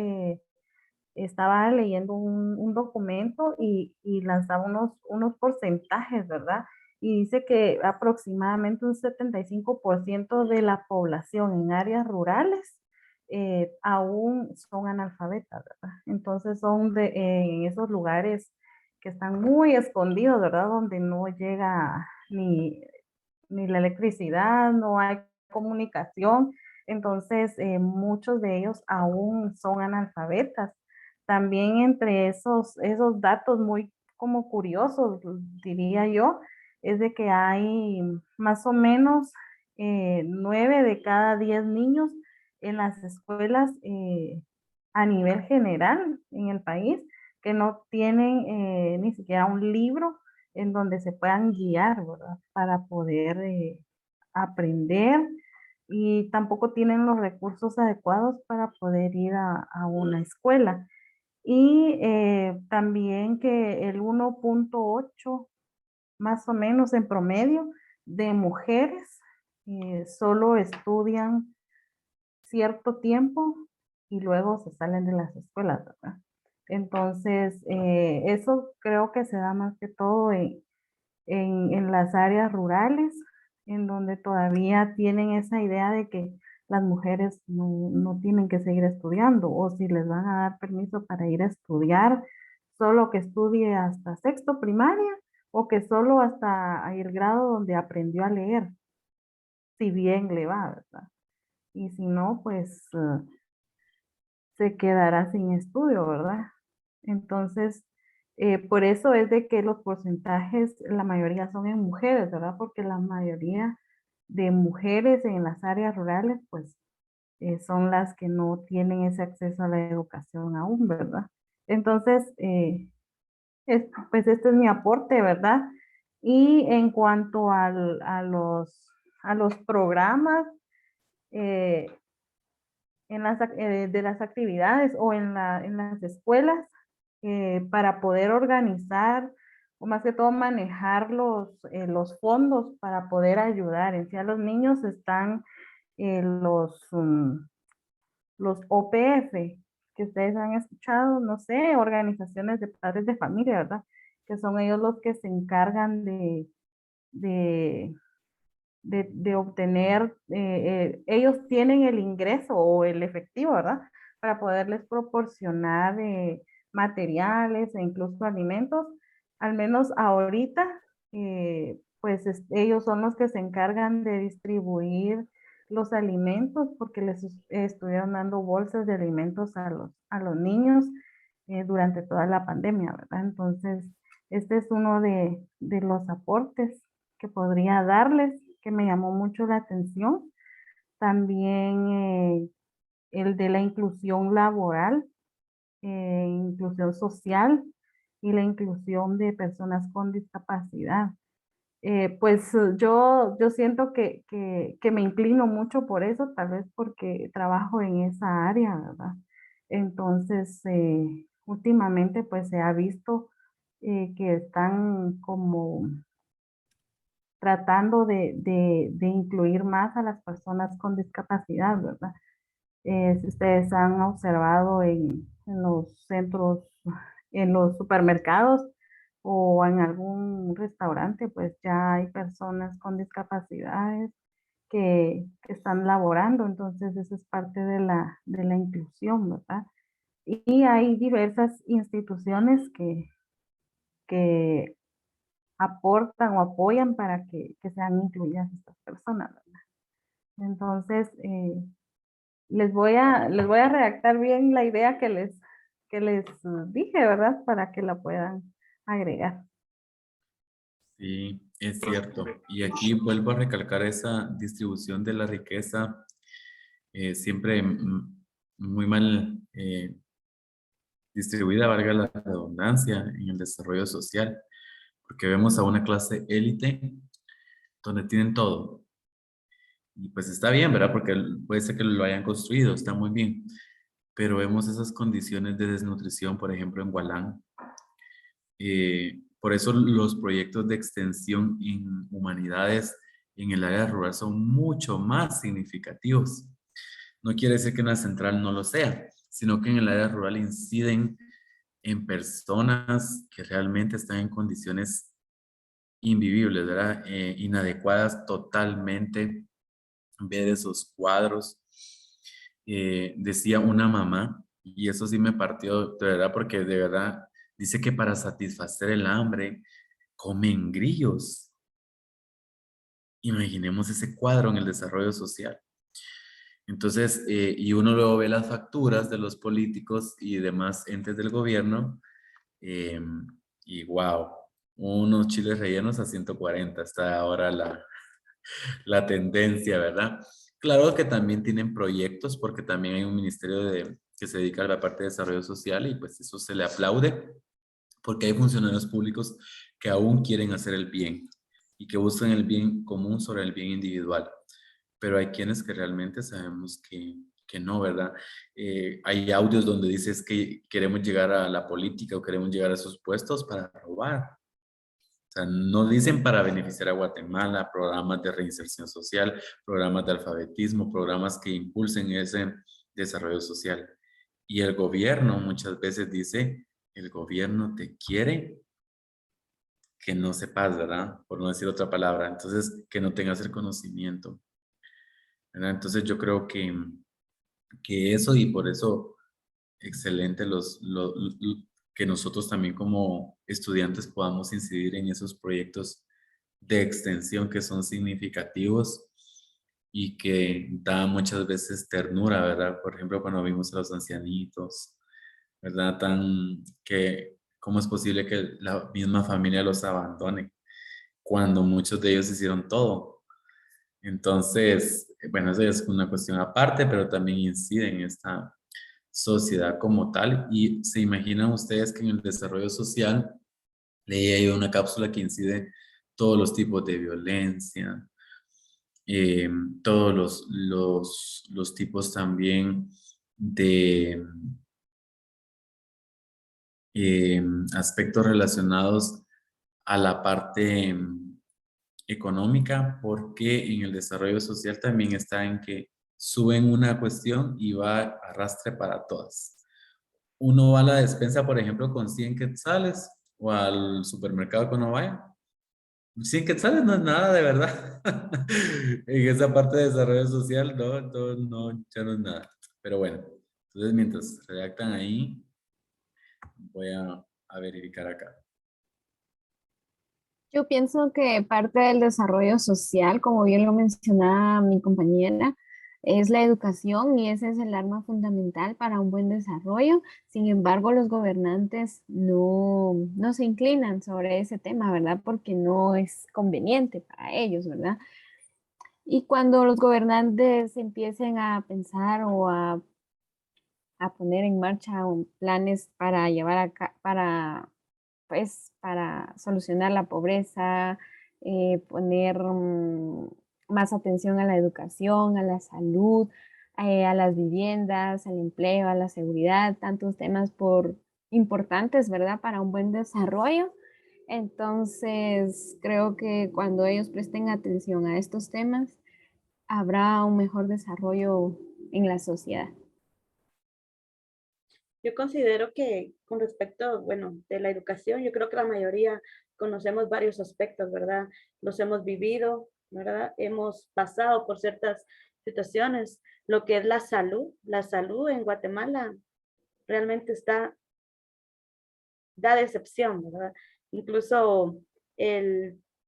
estaba leyendo un documento y lanzaba unos porcentajes, ¿verdad? Y dice que aproximadamente un 75% de la población en áreas rurales aún son analfabetas, ¿verdad? Entonces son en esos lugares que están muy escondidos, ¿verdad? Donde no llega ni la electricidad, no hay comunicación. Entonces, muchos de ellos aún son analfabetas. También entre esos datos muy como curiosos, diría yo, es de que hay más o menos 9 de cada 10 niños en las escuelas a nivel general en el país que no tienen ni siquiera un libro en donde se puedan guiar, ¿verdad? Para poder aprender y tampoco tienen los recursos adecuados para poder ir a una escuela. Y también que el 1.8 más o menos en promedio de mujeres solo estudian cierto tiempo y luego se salen de las escuelas, ¿verdad? Entonces, eso creo que se da más que todo en las áreas rurales, en donde todavía tienen esa idea de que las mujeres no tienen que seguir estudiando, o si les van a dar permiso para ir a estudiar, solo que estudie hasta sexto primaria, o que solo hasta el grado donde aprendió a leer, si bien le va, ¿verdad? Y si no, pues se quedará sin estudio, ¿verdad? Entonces, Por eso es de que los porcentajes, la mayoría son en mujeres, ¿verdad? Porque la mayoría de mujeres en las áreas rurales, pues son las que no tienen ese acceso a la educación aún, ¿verdad? Entonces, pues este es mi aporte, ¿verdad? Y en cuanto a los programas eh, de las actividades o en las escuelas, para poder organizar o más que todo manejar los fondos para poder ayudar. En sí a los niños están los OPF, que ustedes han escuchado, no sé, organizaciones de padres de familia, ¿verdad? Que son ellos los que se encargan de, de obtener, ellos tienen el ingreso o el efectivo, ¿verdad? Para poderles proporcionar materiales e incluso alimentos. Al menos ahorita, pues ellos son los que se encargan de distribuir los alimentos porque estuvieron dando bolsas de alimentos a los niños durante toda la pandemia, ¿verdad? Entonces, este es uno de los aportes que podría darles, que me llamó mucho la atención. También el de la inclusión laboral, inclusión social y la inclusión de personas con discapacidad. Pues yo siento que me inclino mucho por eso, tal vez porque trabajo en esa área, ¿verdad? Entonces, últimamente pues se ha visto que están como tratando de incluir más a las personas con discapacidad, ¿verdad? Si ustedes han observado en los centros, en los supermercados o en algún restaurante, pues ya hay personas con discapacidades que están laborando, entonces eso es parte de la inclusión, ¿verdad? Y hay diversas instituciones que aportan o apoyan para que sean incluidas estas personas, ¿verdad? Entonces, les voy a redactar bien la idea que les dije, ¿verdad? Para que la puedan agregar. Sí, es cierto. Y aquí vuelvo a recalcar esa distribución de la riqueza, siempre muy mal distribuida, valga la redundancia, en el desarrollo social, porque vemos a una clase élite donde tienen todo. Y pues está bien, ¿verdad? Porque puede ser que lo hayan construido, está muy bien. Pero vemos esas condiciones de desnutrición, por ejemplo, en Gualán. Por eso los proyectos de extensión en humanidades en el área rural son mucho más significativos. No quiere decir que en la central no lo sea, sino que en el área rural inciden en personas que realmente están en condiciones invivibles, ¿verdad? Inadecuadas totalmente. Ver esos cuadros. Decía una mamá, y eso sí me partió de verdad, porque de verdad dice que para satisfacer el hambre comen grillos. Imaginemos ese cuadro en el desarrollo social. Entonces, y uno luego ve las facturas de los políticos y demás entes del gobierno, y wow, unos chiles rellenos a 140 está ahora la tendencia, ¿verdad? Claro que también tienen proyectos porque también hay un ministerio que se dedica a la parte de desarrollo social y pues eso se le aplaude porque hay funcionarios públicos que aún quieren hacer el bien y que buscan el bien común sobre el bien individual. Pero hay quienes que realmente sabemos que no, ¿verdad? Hay audios donde dices que queremos llegar a la política o queremos llegar a esos puestos para robar. O sea, no dicen para beneficiar a Guatemala, programas de reinserción social, programas de alfabetismo, programas que impulsen ese desarrollo social. Y el gobierno muchas veces dice, el gobierno te quiere que no sepas, ¿verdad? Por no decir otra palabra. Entonces, que no tengas el conocimiento, ¿verdad? Entonces, yo creo que eso y por eso, excelente que nosotros también como estudiantes podamos incidir en esos proyectos de extensión que son significativos y que da muchas veces ternura, ¿verdad? Por ejemplo, cuando vimos a los ancianitos, ¿verdad? Que ¿Cómo es posible que la misma familia los abandone cuando muchos de ellos hicieron todo? Entonces, bueno, eso es una cuestión aparte, pero también incide en esta sociedad como tal. Y se imaginan ustedes que en el desarrollo social leí una cápsula que incide todos los tipos de violencia, todos los tipos también de aspectos relacionados a la parte económica, porque en el desarrollo social también está en que suben una cuestión y va a arrastre para todas. Uno va a la despensa, por ejemplo, con 100 quetzales o al supermercado que uno vaya. 100 quetzales no es nada, de verdad. En esa parte de desarrollo social, no, no, ya no es nada. Pero bueno, entonces mientras redactan ahí, voy a verificar acá. Yo pienso que parte del desarrollo social, como bien lo mencionaba mi compañera, es la educación y ese es el arma fundamental para un buen desarrollo. Sin embargo, los gobernantes no se inclinan sobre ese tema, ¿verdad? Porque no es conveniente para ellos, ¿verdad? Y cuando los gobernantes empiecen a pensar o a poner en marcha planes para llevar a para solucionar la pobreza, poner más atención a la educación, a la salud, a las viviendas, al empleo, a la seguridad, tantos temas importantes, ¿verdad? Para un buen desarrollo. Entonces, creo que cuando ellos presten atención a estos temas, habrá un mejor desarrollo en la sociedad. Yo considero que con respecto, bueno, de la educación, yo creo que la mayoría conocemos varios aspectos, ¿verdad? Los hemos vivido, ¿verdad? Hemos pasado por ciertas situaciones. Lo que es la salud en Guatemala realmente da decepción, ¿verdad? Incluso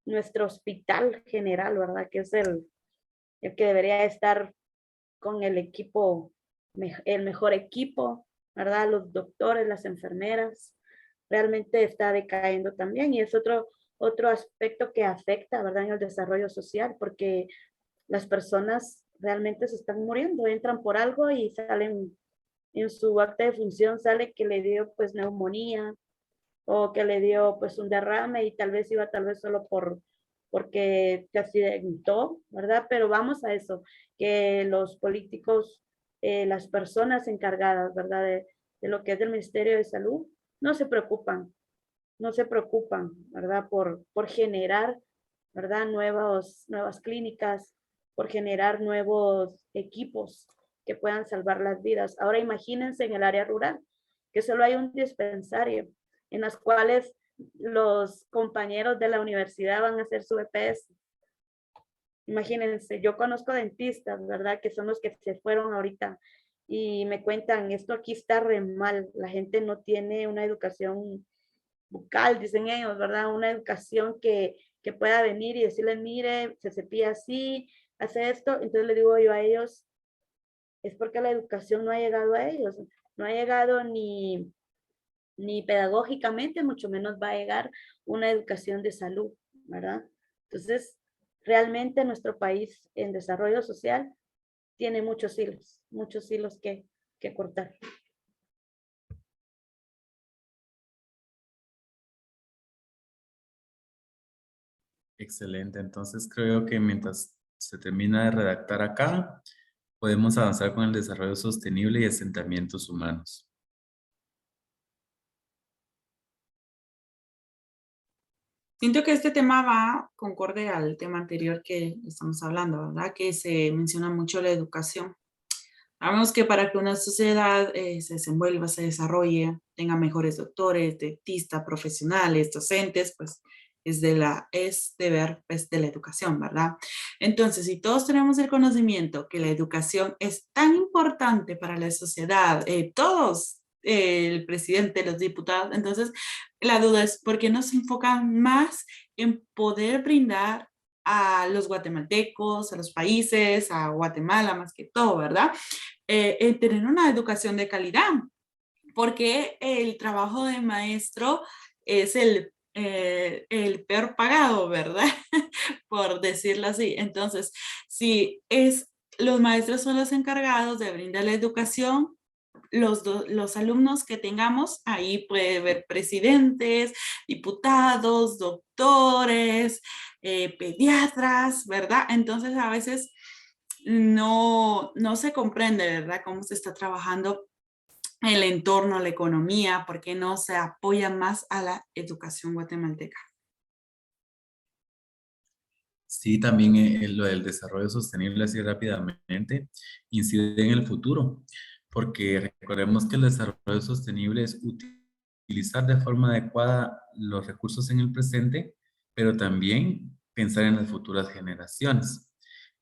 nuestro hospital general, ¿verdad? Que es el que debería estar con el equipo, el mejor equipo, ¿verdad? Los doctores, las enfermeras, realmente está decayendo también y es otro aspecto que afecta, ¿verdad? En el desarrollo social, porque las personas realmente se están muriendo, entran por algo y salen, en su acta de función sale que le dio pues neumonía o que le dio pues un derrame y tal vez iba tal vez solo porque se accidentó, ¿verdad? Pero vamos a eso, que los políticos, las personas encargadas, ¿verdad? De lo que es el Ministerio de Salud, no se preocupan, ¿verdad? Por generar, ¿verdad? Nuevas clínicas, por generar nuevos equipos que puedan salvar las vidas. Ahora imagínense en el área rural, que solo hay un dispensario en las cuales los compañeros de la universidad van a hacer su EPS. Imagínense, yo conozco dentistas, ¿verdad? Que son los que se fueron ahorita y me cuentan, esto aquí está re mal, la gente no tiene una educación bucal, dicen ellos, ¿verdad? Una educación que pueda venir y decirles, mire, se cepilla así, hace esto. Entonces le digo yo a ellos, es porque la educación no ha llegado a ellos, no ha llegado ni pedagógicamente, mucho menos va a llegar una educación de salud, ¿verdad? Entonces, realmente nuestro país en desarrollo social tiene muchos hilos que cortar. Excelente, entonces creo que mientras se termina de redactar acá, podemos avanzar con el desarrollo sostenible y asentamientos humanos. Siento que este tema va concorde al tema anterior que estamos hablando, ¿verdad? Que se menciona mucho la educación. Sabemos que para que una sociedad se desenvuelva, se desarrolle, tenga mejores doctores, dentistas, profesionales, docentes, pues es deber pues, de la educación, ¿verdad? Entonces, si todos tenemos el conocimiento que la educación es tan importante para la sociedad, todos, el presidente, los diputados, entonces la duda es ¿por qué no se enfocan más en poder brindar a los guatemaltecos, a los países, a Guatemala más que todo, ¿verdad? En tener una educación de calidad. porque el trabajo de maestro es el peor pagado, ¿verdad? Por decirlo así. Entonces, si los maestros son los encargados de brindar la educación, los alumnos que tengamos, ahí puede haber presidentes, diputados, doctores, pediatras, ¿verdad? Entonces, a veces no se comprende, ¿verdad? Cómo se está trabajando el entorno, la economía, por qué no se apoya más a la educación guatemalteca. Sí, también lo del desarrollo sostenible, así rápidamente, incide en el futuro, porque recordemos que el desarrollo sostenible es utilizar de forma adecuada los recursos en el presente, pero también pensar en las futuras generaciones.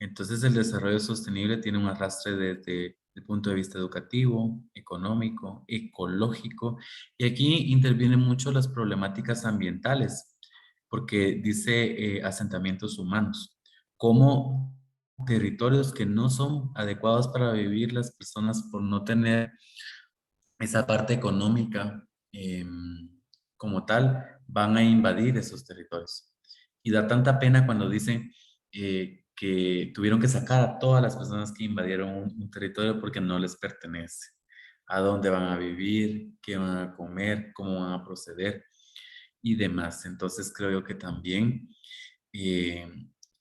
Entonces, el desarrollo sostenible tiene un arrastre desde el punto de vista educativo, económico, ecológico, y aquí intervienen mucho las problemáticas ambientales porque dice asentamientos humanos, como territorios que no son adecuados para vivir las personas por no tener esa parte económica como tal, van a invadir esos territorios. Y da tanta pena cuando dicen que tuvieron que sacar a todas las personas que invadieron un territorio porque no les pertenece. A dónde van a vivir, qué van a comer, cómo van a proceder y demás. Entonces creo yo que también eh,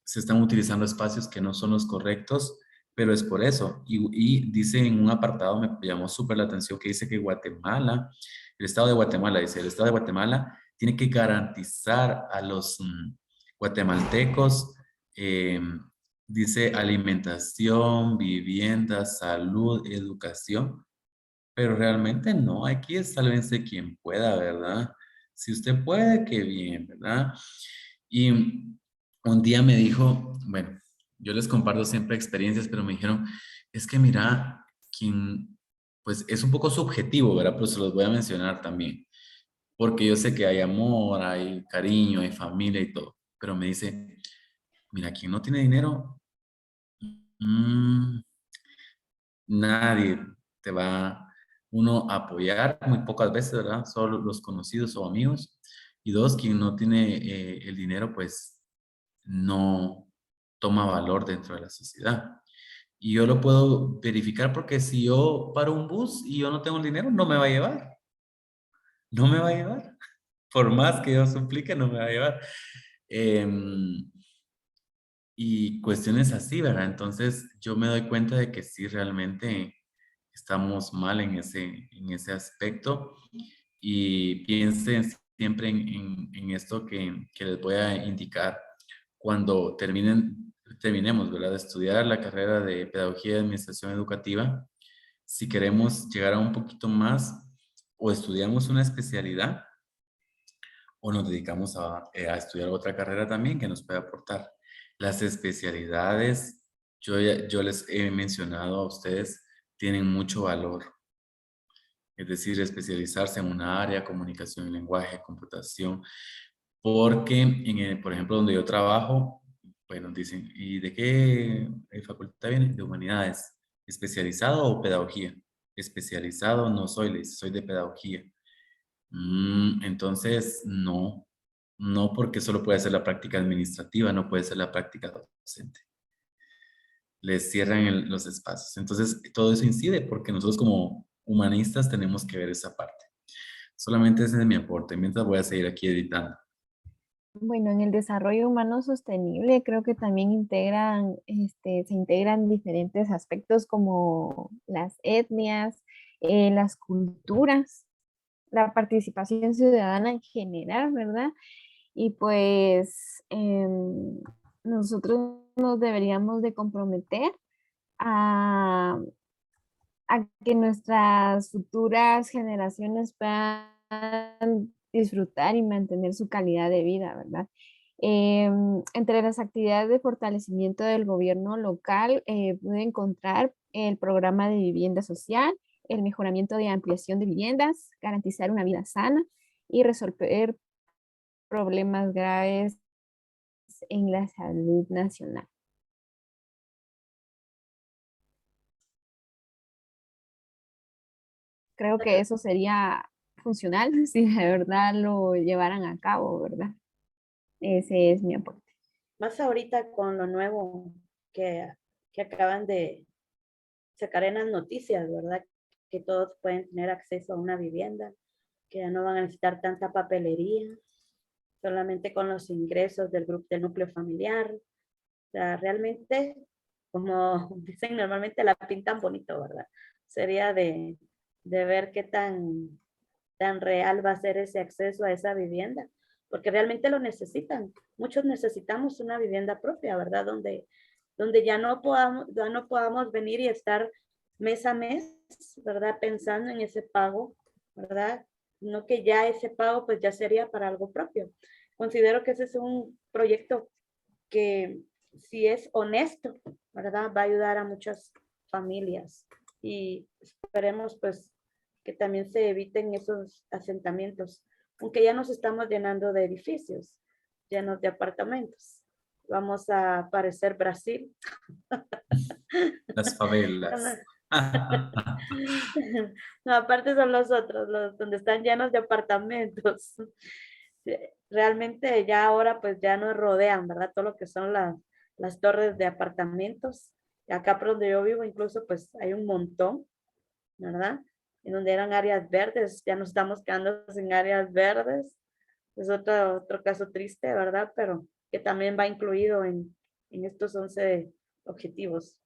se están utilizando espacios que no son los correctos, pero es por eso. Y dice en un apartado, me llamó súper la atención, que dice que Guatemala, el Estado de Guatemala, dice, el Estado de Guatemala tiene que garantizar a los guatemaltecos, dice, alimentación, vivienda, salud, educación, pero realmente no, aquí es sálvense quien pueda, ¿verdad? Si usted puede, qué bien, ¿verdad? Y un día me dijo, bueno, yo les comparto siempre experiencias, pero me dijeron, es que mira, quien, pues es un poco subjetivo, ¿verdad? Pero se los voy a mencionar también, porque yo sé que hay amor, hay cariño, hay familia y todo, pero me dice, mira, quien no tiene dinero, mm, nadie te va, uno, a apoyar muy pocas veces, ¿verdad? Solo los conocidos o amigos. Y dos, quien no tiene el dinero, pues no toma valor dentro de la sociedad. Y yo lo puedo verificar porque si yo paro un bus y yo no tengo el dinero, no me va a llevar. No me va a llevar. Por más que yo suplique, no me va a llevar. Y cuestiones así, ¿verdad? Entonces yo me doy cuenta de que sí, realmente estamos mal en ese aspecto y piensen siempre en esto que les voy a indicar cuando terminemos, ¿verdad? De estudiar la carrera de Pedagogía y Administración Educativa. Si queremos llegar a un poquito más o estudiamos una especialidad o nos dedicamos a estudiar otra carrera también que nos puede aportar. Las especialidades, yo les he mencionado a ustedes, tienen mucho valor. Es decir, especializarse en una área, comunicación y lenguaje, computación, porque, por ejemplo, donde yo trabajo, pues nos dicen, ¿y de qué facultad viene? De humanidades. ¿Especializado o pedagogía? Especializado no soy, soy de pedagogía. Entonces, no porque solo puede ser la práctica administrativa, no puede ser la práctica docente. Les cierran los espacios. Entonces, todo eso incide porque nosotros como humanistas tenemos que ver esa parte. Solamente ese es mi aporte, mientras voy a seguir aquí editando. Bueno, en el desarrollo humano sostenible creo que también se integran diferentes aspectos como las etnias, las culturas, la participación ciudadana en general, ¿verdad? Y pues nosotros nos deberíamos de comprometer a, a que nuestras futuras generaciones puedan disfrutar y mantener su calidad de vida, ¿verdad? Entre las actividades de fortalecimiento del gobierno local, pude encontrar el programa de vivienda social, el mejoramiento de ampliación de viviendas, garantizar una vida sana y resolver problemas graves en la salud nacional. Creo que eso sería funcional si de verdad lo llevaran a cabo, ¿verdad? Ese es mi aporte. Más ahorita con lo nuevo que acaban de sacar en las noticias, ¿verdad? Que todos pueden tener acceso a una vivienda, que ya no van a necesitar tanta papelería, solamente con los ingresos del grupo del núcleo familiar. O sea, realmente, como dicen normalmente, la pintan bonito, ¿verdad? Sería de ver qué tan real va a ser ese acceso a esa vivienda, porque realmente lo necesitan. Muchos necesitamos una vivienda propia, ¿verdad? Donde ya no podamos venir y estar mes a mes, ¿verdad? Pensando en ese pago, ¿verdad? No que ya ese pago pues ya sería para algo propio. Considero que ese es un proyecto que si es honesto, ¿verdad? Va a ayudar a muchas familias y esperemos pues que también se eviten esos asentamientos, aunque ya nos estamos llenando de edificios, llenos de apartamentos. Vamos a parecer Brasil. Las favelas. No, aparte son los otros, los donde están llenos de apartamentos. Realmente ya ahora pues ya nos rodean, ¿verdad? Todo lo que son las torres de apartamentos. Y acá por donde yo vivo incluso pues hay un montón, ¿verdad? En donde eran áreas verdes, ya nos estamos quedando sin áreas verdes. Es otro caso triste, ¿verdad? Pero que también va incluido en estos 11 objetivos.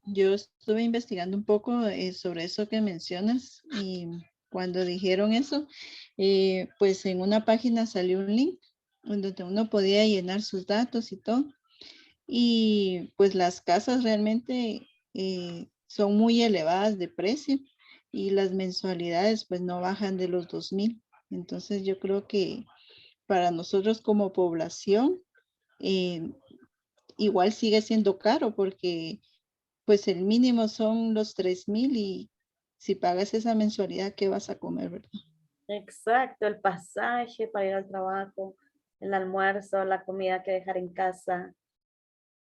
Yo estuve investigando un poco sobre eso que mencionas y cuando dijeron eso, pues en una página salió un link donde uno podía llenar sus datos y todo. Y pues las casas realmente son muy elevadas de precio y las mensualidades pues no bajan de los 2,000. Entonces yo creo que para nosotros como población igual sigue siendo caro porque pues el mínimo son los 3,000 y si pagas esa mensualidad, ¿qué vas a comer, verdad? Exacto, el pasaje para ir al trabajo, el almuerzo, la comida que dejar en casa.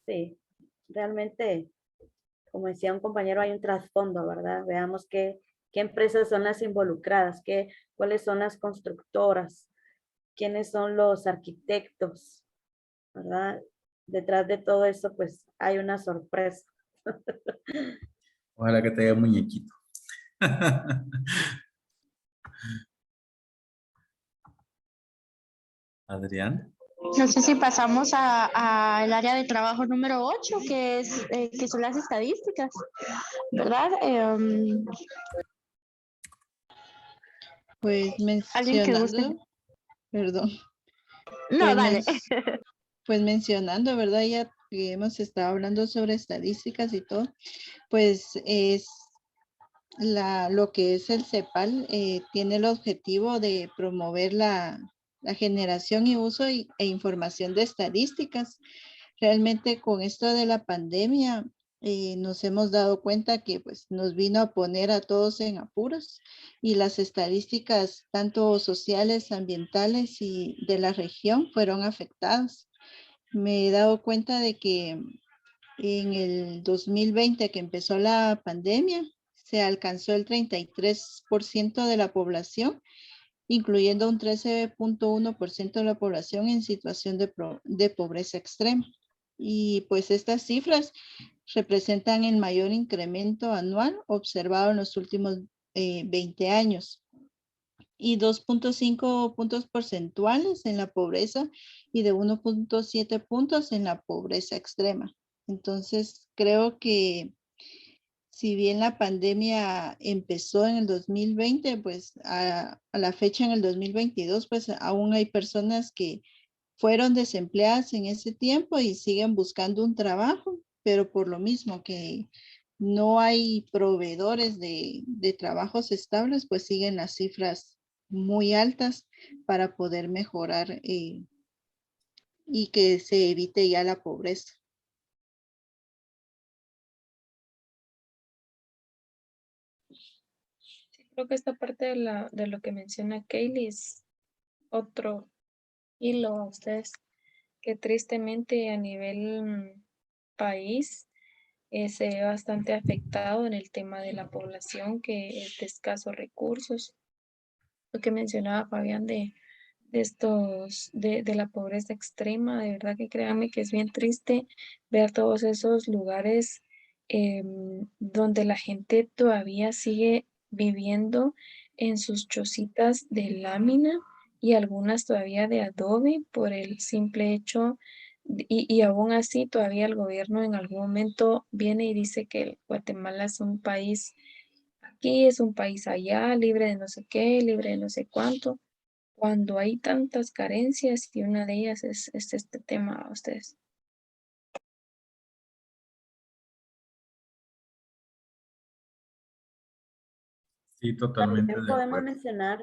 Sí, realmente, como decía un compañero, hay un trasfondo, ¿verdad? Veamos qué empresas son las involucradas, cuáles son las constructoras, quiénes son los arquitectos, ¿verdad? Detrás de todo eso, pues hay una sorpresa. Ojalá que te haya muñequito. Adrián. No sé si pasamos al área de trabajo número 8, que son las estadísticas, ¿verdad? Pues ¿Alguien que guste? mencionando, perdón, No, pues, dale. pues mencionando, ¿verdad? Ya que hemos estado hablando sobre estadísticas y todo, pues es lo que es el CEPAL, tiene el objetivo de promover la generación y uso e información de estadísticas. Realmente con esto de la pandemia nos hemos dado cuenta que pues nos vino a poner a todos en apuros y las estadísticas tanto sociales, ambientales y de la región fueron afectadas. Me he dado cuenta de que en el 2020 que empezó la pandemia, se alcanzó el 33% de la población, incluyendo un 13.1% de la población en situación de pobreza extrema. Y pues estas cifras representan el mayor incremento anual observado en los últimos 20 años y 2.5 puntos porcentuales en la pobreza y de 1.7 puntos en la pobreza extrema. Entonces, creo que si bien la pandemia empezó en el 2020, pues a la fecha en el 2022, pues aún hay personas que fueron desempleadas en ese tiempo y siguen buscando un trabajo, pero por lo mismo que no hay proveedores de trabajos estables, pues siguen las cifras muy altas para poder mejorar y que se evite ya la pobreza. Creo que esta parte de lo que menciona Kaylee es otro hilo a ustedes, que tristemente a nivel país se ve bastante afectado en el tema de la población que es de escasos recursos. Lo que mencionaba Fabián de la pobreza extrema, de verdad que créanme que es bien triste ver todos esos lugares donde la gente todavía sigue viviendo en sus chocitas de lámina y algunas todavía de adobe por el simple hecho, y aún así todavía el gobierno en algún momento viene y dice que Guatemala es un país, aquí es un país allá, libre de no sé qué, libre de no sé cuánto, cuando hay tantas carencias y una de ellas es este tema a ustedes. Sí, totalmente También de podemos acuerdo. mencionar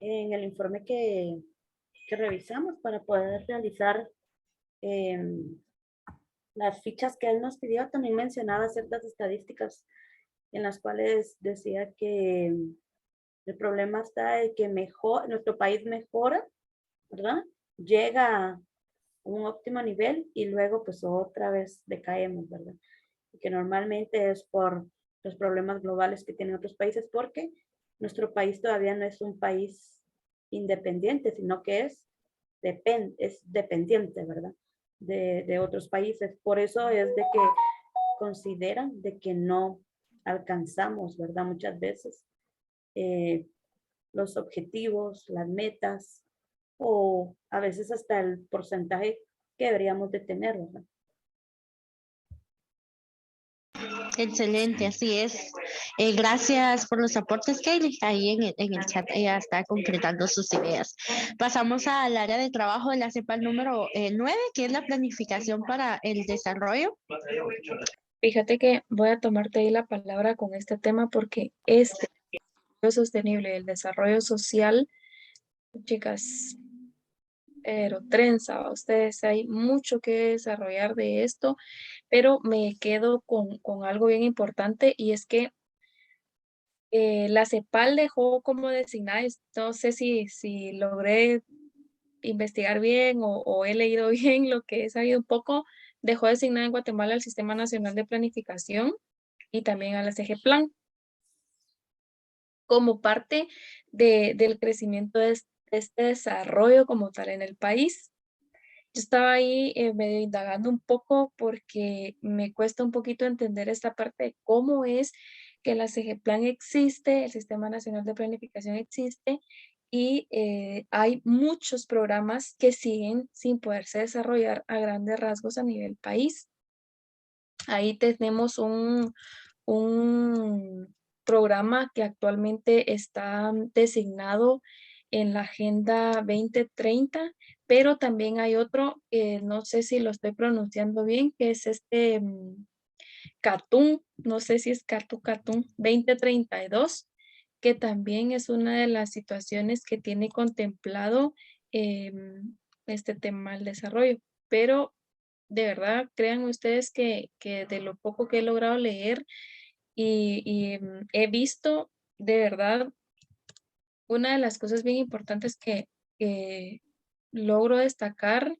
en el informe que revisamos para poder realizar las fichas que él nos pidió, también mencionaba ciertas estadísticas en las cuales decía que el problema está en que nuestro país mejora, ¿verdad? Llega a un óptimo nivel y luego pues otra vez decaemos, ¿verdad? Y que normalmente es por los problemas globales que tienen otros países, porque nuestro país todavía no es un país independiente, sino que es dependiente, ¿verdad? De otros países. Por eso es de que consideran de que no alcanzamos, ¿verdad? Muchas veces los objetivos, las metas o a veces hasta el porcentaje que deberíamos de tener, ¿verdad? Excelente, así es. Gracias por los aportes, Kaylee. Ahí en el chat ella está concretando sus ideas. Pasamos al área de trabajo de la CEPAL número 9, que es la planificación para el desarrollo. Fíjate que voy a tomarte ahí la palabra con este tema porque este desarrollo sostenible, el desarrollo social, chicas, pero trenza, ¿va? Ustedes, hay mucho que desarrollar de esto, pero me quedo con algo bien importante y es que la CEPAL dejó como designada, no sé si logré investigar bien o he leído bien lo que he sabido un poco, dejó designada en Guatemala el Sistema Nacional de Planificación y también a la CGPLAN como parte del crecimiento de este desarrollo como tal en el país. Yo estaba ahí medio indagando un poco porque me cuesta un poquito entender esta parte de cómo es que la CGPLAN existe, el Sistema Nacional de Planificación existe y hay muchos programas que siguen sin poderse desarrollar a grandes rasgos a nivel país. Ahí tenemos un programa que actualmente está designado en la Agenda 2030, pero también hay otro, no sé si lo estoy pronunciando bien, que es este CATUM, no sé si es CATUM 2032, que también es una de las situaciones que tiene contemplado este tema del desarrollo. Pero de verdad, crean ustedes que de lo poco que he logrado leer y he visto, de verdad, una de las cosas bien importantes que logro destacar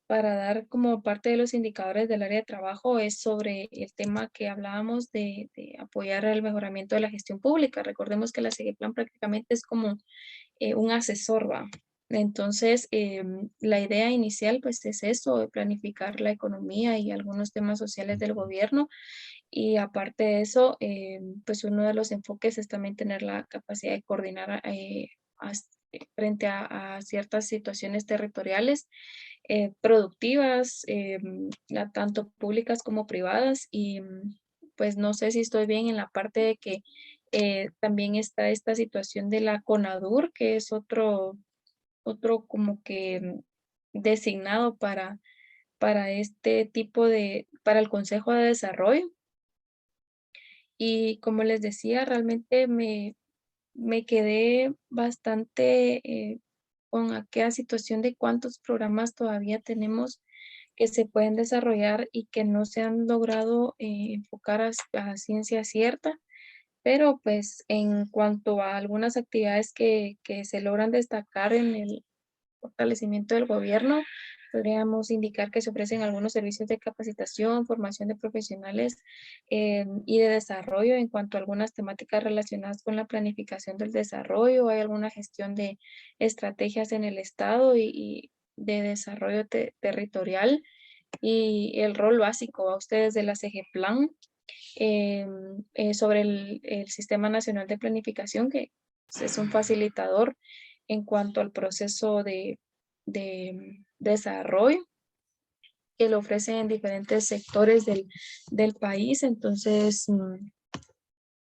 para dar como parte de los indicadores del área de trabajo es sobre el tema que hablábamos de apoyar el mejoramiento de la gestión pública. Recordemos que la CGPLAN prácticamente es como un asesor, ¿va? Entonces, la idea inicial pues es eso, de planificar la economía y algunos temas sociales del gobierno. Y aparte de eso, pues uno de los enfoques es también tener la capacidad de coordinar frente a ciertas situaciones territoriales productivas, tanto públicas como privadas. Y pues no sé si estoy bien en la parte de que también está esta situación de la CONADUR, que es otro como que designado para este tipo para el Consejo de Desarrollo. Y como les decía, realmente me quedé bastante con aquella situación de cuántos programas todavía tenemos que se pueden desarrollar y que no se han logrado enfocar a ciencia cierta. Pero pues en cuanto a algunas actividades que se logran destacar en el fortalecimiento del gobierno, podríamos indicar que se ofrecen algunos servicios de capacitación, formación de profesionales y de desarrollo en cuanto a algunas temáticas relacionadas con la planificación del desarrollo. Hay alguna gestión de estrategias en el Estado y de desarrollo territorial y el rol básico a ustedes de la CGPLAN sobre el Sistema Nacional de Planificación, que es un facilitador en cuanto al proceso de desarrollo que lo ofrecen en diferentes sectores del país. Entonces,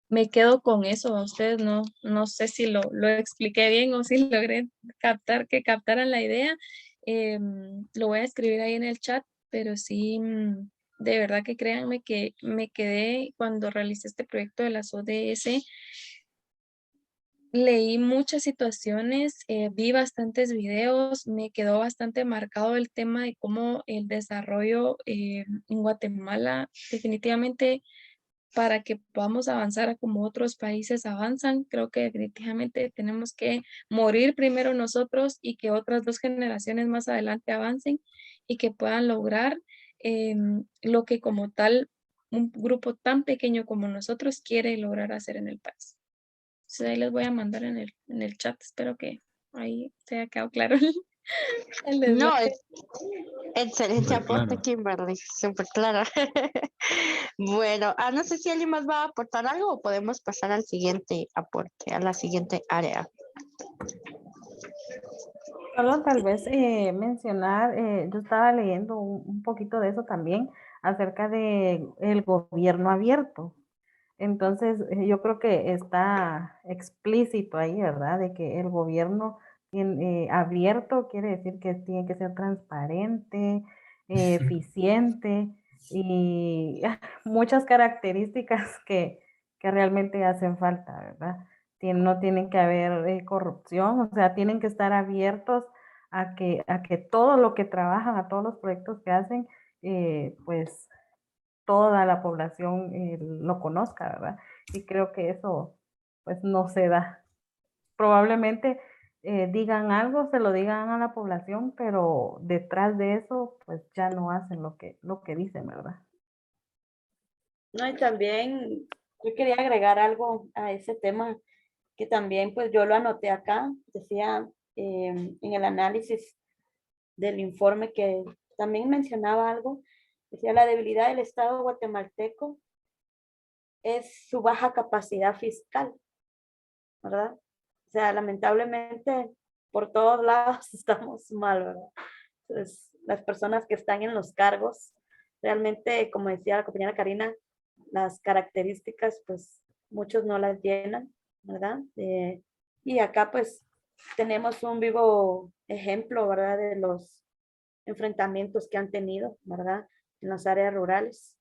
me quedo con eso. A ustedes no sé si lo expliqué bien o si logré que captaran la idea. Lo voy a escribir ahí en el chat, pero sí, de verdad que créanme que me quedé cuando realicé este proyecto de las ODS. Leí muchas situaciones, vi bastantes videos, me quedó bastante marcado el tema de cómo el desarrollo en Guatemala definitivamente para que podamos avanzar a como otros países avanzan, creo que definitivamente tenemos que morir primero nosotros y que otras 2 generaciones más adelante avancen y que puedan lograr lo que como tal un grupo tan pequeño como nosotros quiere lograr hacer en el país. Entonces ahí les voy a mandar en el chat, espero que ahí se haya quedado claro el No, slide. excelente Súper aporte, claro. Kimberly, súper claro. Bueno, no sé si alguien más va a aportar algo o podemos pasar al siguiente aporte, a la siguiente área. Solo tal vez mencionar, yo estaba leyendo un poquito de eso también acerca de el gobierno abierto. Entonces, yo creo que está explícito ahí, ¿verdad? De que el gobierno abierto quiere decir que tiene que ser transparente, eficiente y muchas características que realmente hacen falta, ¿verdad? No tienen que haber corrupción, o sea, tienen que estar abiertos a que todo lo que trabajan, a todos los proyectos que hacen, pues toda la población lo conozca, ¿verdad? Y creo que eso pues no se da. Probablemente digan algo, se lo digan a la población, pero detrás de eso pues ya no hacen lo que dicen, ¿verdad? No, y también yo quería agregar algo a ese tema que también pues yo lo anoté acá, decía en el análisis del informe que también mencionaba algo, decía la debilidad del Estado guatemalteco es su baja capacidad fiscal, ¿verdad? O sea, lamentablemente por todos lados estamos mal, ¿verdad? Entonces, las personas que están en los cargos, realmente, como decía la compañera Karina, las características, pues muchos no las llenan, ¿verdad? Y acá pues tenemos un vivo ejemplo, ¿verdad? De los enfrentamientos que han tenido, ¿verdad? En las áreas rurales.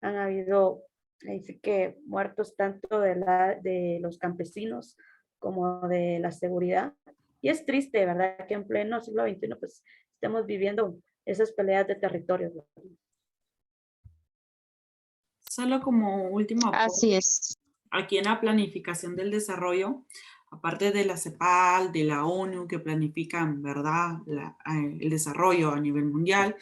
Han habido, ahí sí que muertos tanto de los campesinos como de la seguridad. Y es triste, ¿verdad? Que en pleno siglo XXI pues estemos viviendo esas peleas de territorio. Solo como último aporte, Así es. aquí en la planificación del desarrollo, aparte de la CEPAL, de la ONU, que planifican, ¿verdad?, el desarrollo a nivel mundial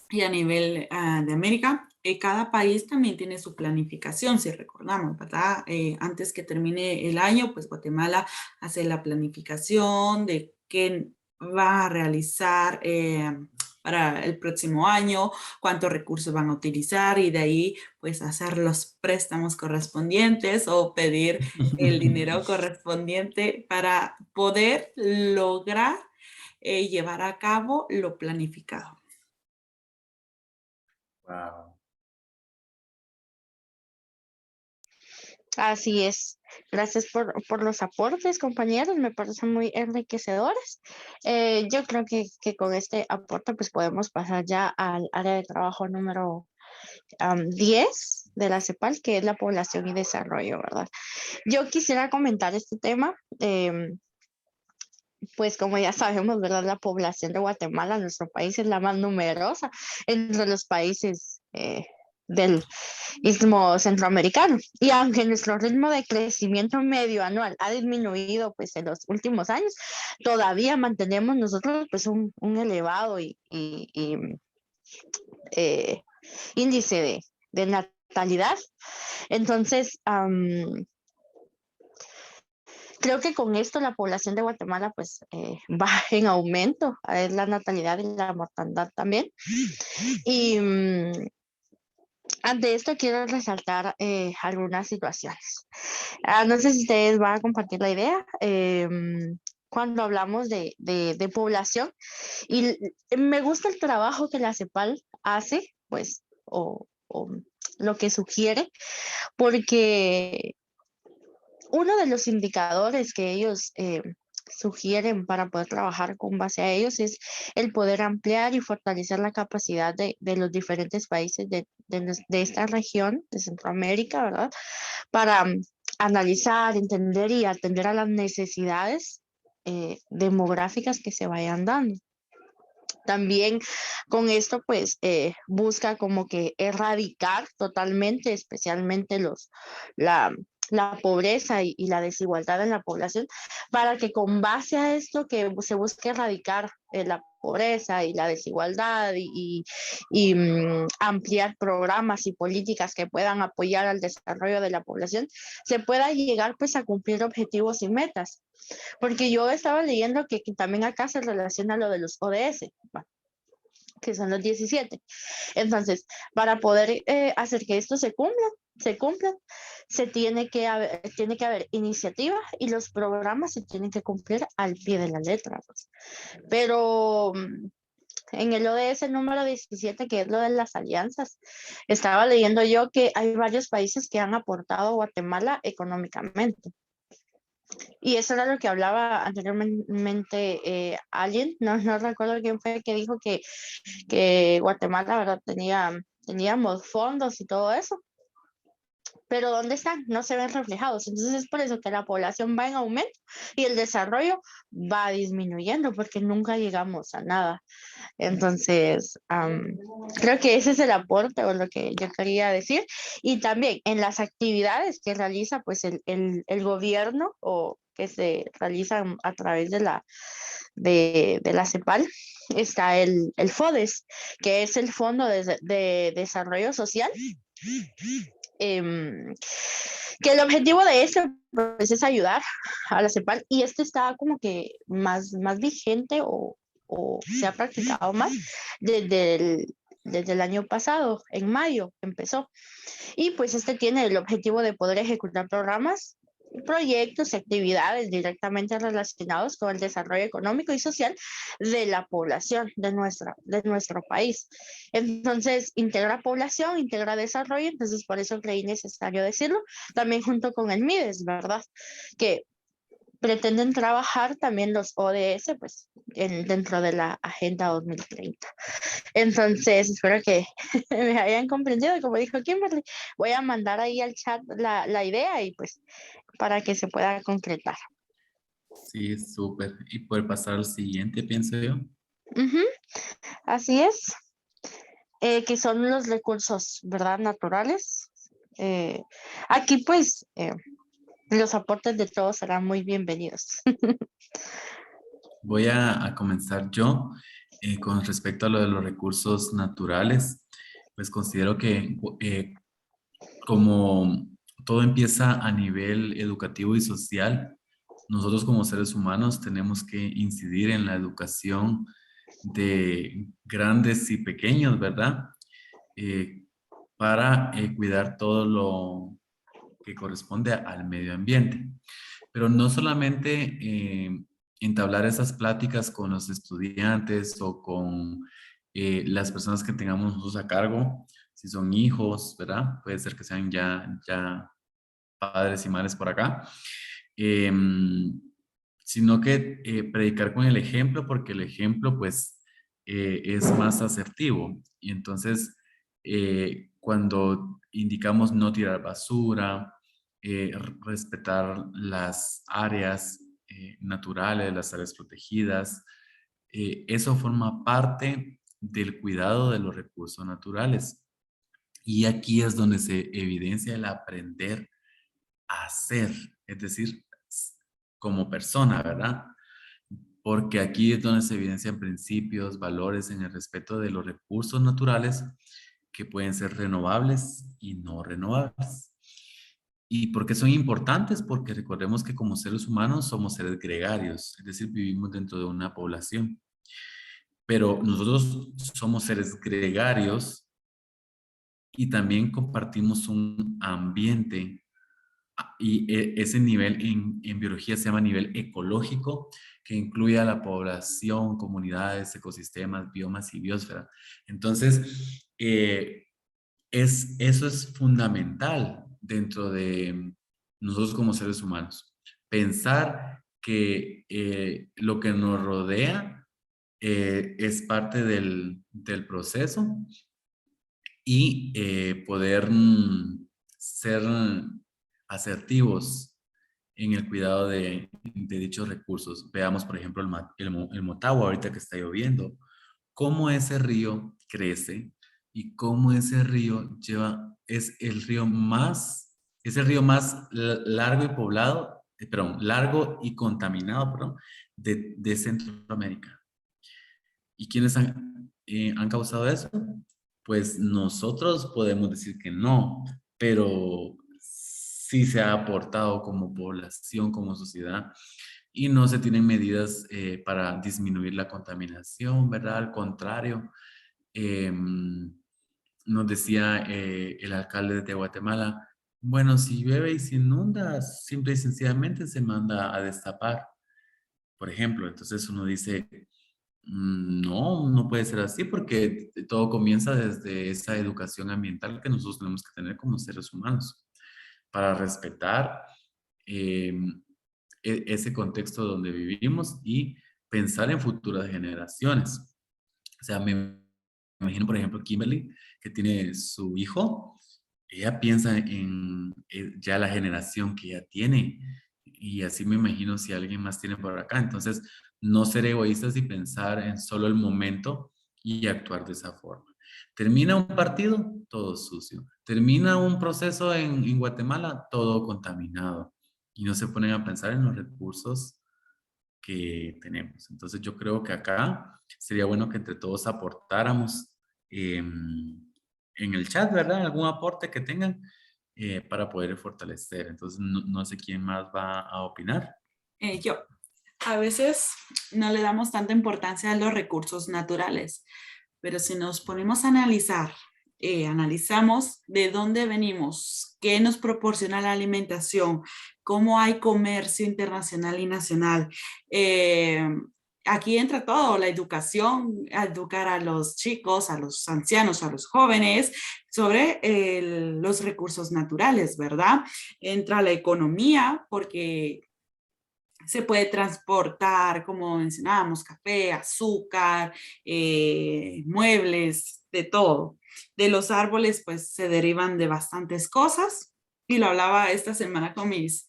y a nivel de América, cada país también tiene su planificación, si recordamos, ¿verdad? Antes que termine el año, pues Guatemala hace la planificación de qué va a realizar para el próximo año, cuántos recursos van a utilizar y de ahí pues hacer los préstamos correspondientes o pedir el dinero correspondiente para poder lograr llevar a cabo lo planificado. Wow. Así es. Gracias por los aportes, compañeros. Me parecen muy enriquecedores. Yo creo que con este aporte pues podemos pasar ya al área de trabajo número 10 de la CEPAL, que es la población y desarrollo, ¿verdad? Yo quisiera comentar este tema. Pues como ya sabemos, ¿verdad? La población de Guatemala, nuestro país, es la más numerosa entre los países del Istmo Centroamericano. Y aunque nuestro ritmo de crecimiento medio anual ha disminuido pues en los últimos años, todavía mantenemos nosotros pues un elevado índice de natalidad. Entonces, creo que con esto la población de Guatemala pues va en aumento, es la natalidad y la mortandad también. Y ante esto quiero resaltar algunas situaciones. No sé si ustedes van a compartir la idea. Cuando hablamos de población, y me gusta el trabajo que la CEPAL hace, pues, o lo que sugiere, porque uno de los indicadores que ellos sugieren para poder trabajar con base a ellos es el poder ampliar y fortalecer la capacidad de los diferentes países de esta región de Centroamérica, ¿verdad? Para analizar, entender y atender a las necesidades demográficas que se vayan dando. También con esto pues busca como que erradicar totalmente, especialmente la pobreza y la desigualdad en la población, para que con base a esto que se busque erradicar la pobreza y la desigualdad y ampliar programas y políticas que puedan apoyar al desarrollo de la población, se pueda llegar pues a cumplir objetivos y metas. Porque yo estaba leyendo que también acá se relaciona lo de los ODS, que son los 17. Entonces, para poder hacer que esto se cumplan, tiene que haber iniciativa y los programas se tienen que cumplir al pie de la letra. Pues. Pero en el ODS número 17, que es lo de las alianzas, estaba leyendo yo que hay varios países que han aportado a Guatemala económicamente. Y eso era lo que hablaba anteriormente alguien, no recuerdo quién fue, que dijo que Guatemala, ¿verdad? Teníamos fondos y todo eso, pero ¿dónde están? No se ven reflejados. Entonces es por eso que la población va en aumento y el desarrollo va disminuyendo, porque nunca llegamos a nada. Entonces, creo que ese es el aporte o lo que yo quería decir. Y también en las actividades que realiza pues el gobierno o que se realizan a través de la CEPAL, está el FODES, que es el Fondo de Desarrollo Social. Que el objetivo de esto pues, es ayudar a la CEPAL, y este está como que más vigente o se ha practicado más desde el año pasado, en mayo empezó. Y pues este tiene el objetivo de poder ejecutar programas, proyectos y actividades directamente relacionados con el desarrollo económico y social de la población de nuestro país. Entonces, integra población, integra desarrollo, entonces por eso creí necesario decirlo, también junto con el MIDES, ¿verdad? Que pretenden trabajar también los ODS pues, dentro de la Agenda 2030. Entonces, espero que me hayan comprendido. Como dijo Kimberly, voy a mandar ahí al chat la idea y pues para que se pueda concretar. Sí, súper. Y poder pasar al siguiente, pienso yo. Así es. Que son los recursos, ¿verdad? Naturales. Aquí pues los aportes de todos serán muy bienvenidos. Voy a comenzar yo con respecto a lo de los recursos naturales. Pues considero que como todo empieza a nivel educativo y social, nosotros como seres humanos tenemos que incidir en la educación de grandes y pequeños, ¿verdad? Para cuidar todo lo que corresponde al medio ambiente. Pero no solamente entablar esas pláticas con los estudiantes o con las personas que tengamos nosotros a cargo, si son hijos, ¿verdad? Puede ser que sean ya padres y madres por acá. Sino que predicar con el ejemplo, porque el ejemplo pues es más asertivo. Y entonces cuando indicamos no tirar basura, respetar las áreas naturales, las áreas protegidas, eso forma parte del cuidado de los recursos naturales. Y aquí es donde se evidencia el aprender a ser, es decir, como persona, ¿verdad? Porque aquí es donde se evidencian principios, valores en el respeto de los recursos naturales que pueden ser renovables y no renovables. ¿Y por qué son importantes? Porque recordemos que como seres humanos somos seres gregarios, es decir, vivimos dentro de una población. Pero nosotros somos seres gregarios y también compartimos un ambiente y ese nivel en biología se llama nivel ecológico, que incluye a la población, comunidades, ecosistemas, biomas y biosfera. Entonces, eso es fundamental dentro de nosotros como seres humanos. Pensar que lo que nos rodea es parte del proceso y poder ser asertivos en el cuidado de dichos recursos. Veamos, por ejemplo, el Motagua, ahorita que está lloviendo, cómo ese río crece y cómo ese río es el río más largo y poblado, largo y contaminado, perdón, de Centroamérica. ¿Y quiénes han causado eso? Pues nosotros podemos decir que no, pero sí se ha aportado como población, como sociedad, y no se tienen medidas para disminuir la contaminación, ¿verdad? Al contrario, nos decía el alcalde de Guatemala, bueno, si llueve y se inunda, simple y sencillamente se manda a destapar, por ejemplo. Entonces uno dice, no, no puede ser así porque todo comienza desde esa educación ambiental que nosotros tenemos que tener como seres humanos para respetar ese contexto donde vivimos y pensar en futuras generaciones. O sea, me imagino, por ejemplo, Kimberly, que tiene su hijo, ella piensa en ya la generación que ella tiene. Y así me imagino si alguien más tiene por acá. Entonces, no ser egoístas y pensar en solo el momento y actuar de esa forma. Termina un partido, todo sucio. Termina un proceso en Guatemala, todo contaminado. Y no se ponen a pensar en los recursos que tenemos. Entonces, yo creo que acá sería bueno que entre todos aportáramos en el chat, ¿verdad? Algún aporte que tengan para poder fortalecer. Entonces, no sé quién más va a opinar. Yo, a veces no le damos tanta importancia a los recursos naturales, pero si nos ponemos a analizar, analizamos de dónde venimos, qué nos proporciona la alimentación, cómo hay comercio internacional y nacional. Aquí entra todo, la educación, educar a los chicos, a los ancianos, a los jóvenes sobre los recursos naturales, ¿verdad? Entra la economía porque se puede transportar, como mencionábamos, café, azúcar, muebles, de todo. De los árboles, pues se derivan de bastantes cosas. Y lo hablaba esta semana con mis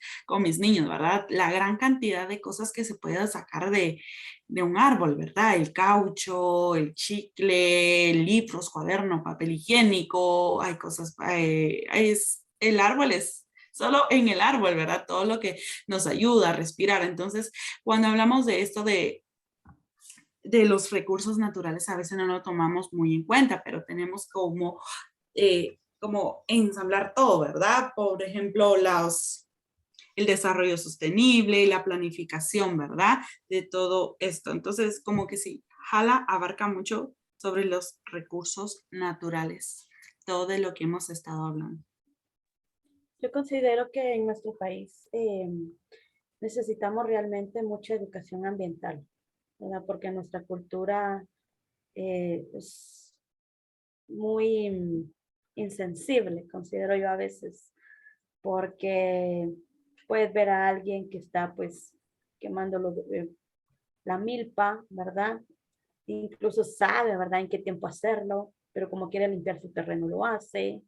niños, ¿verdad? La gran cantidad de cosas que se puede sacar de un árbol, ¿verdad? El caucho, el chicle, libros, cuaderno, papel higiénico, hay cosas, el árbol es solo en el árbol, ¿verdad? Todo lo que nos ayuda a respirar. Entonces, cuando hablamos de esto de los recursos naturales, a veces no lo tomamos muy en cuenta, pero tenemos como ensamblar todo, ¿verdad? Por ejemplo, el desarrollo sostenible, la planificación, ¿verdad? De todo esto. Entonces, como que sí, Hala abarca mucho sobre los recursos naturales, todo de lo que hemos estado hablando. Yo considero que en nuestro país necesitamos realmente mucha educación ambiental, ¿verdad? Porque nuestra cultura es muy insensible, considero yo a veces, porque puedes ver a alguien que está pues quemando la milpa, ¿verdad? Incluso sabe, ¿verdad?, en qué tiempo hacerlo, pero como quiere limpiar su terreno lo hace.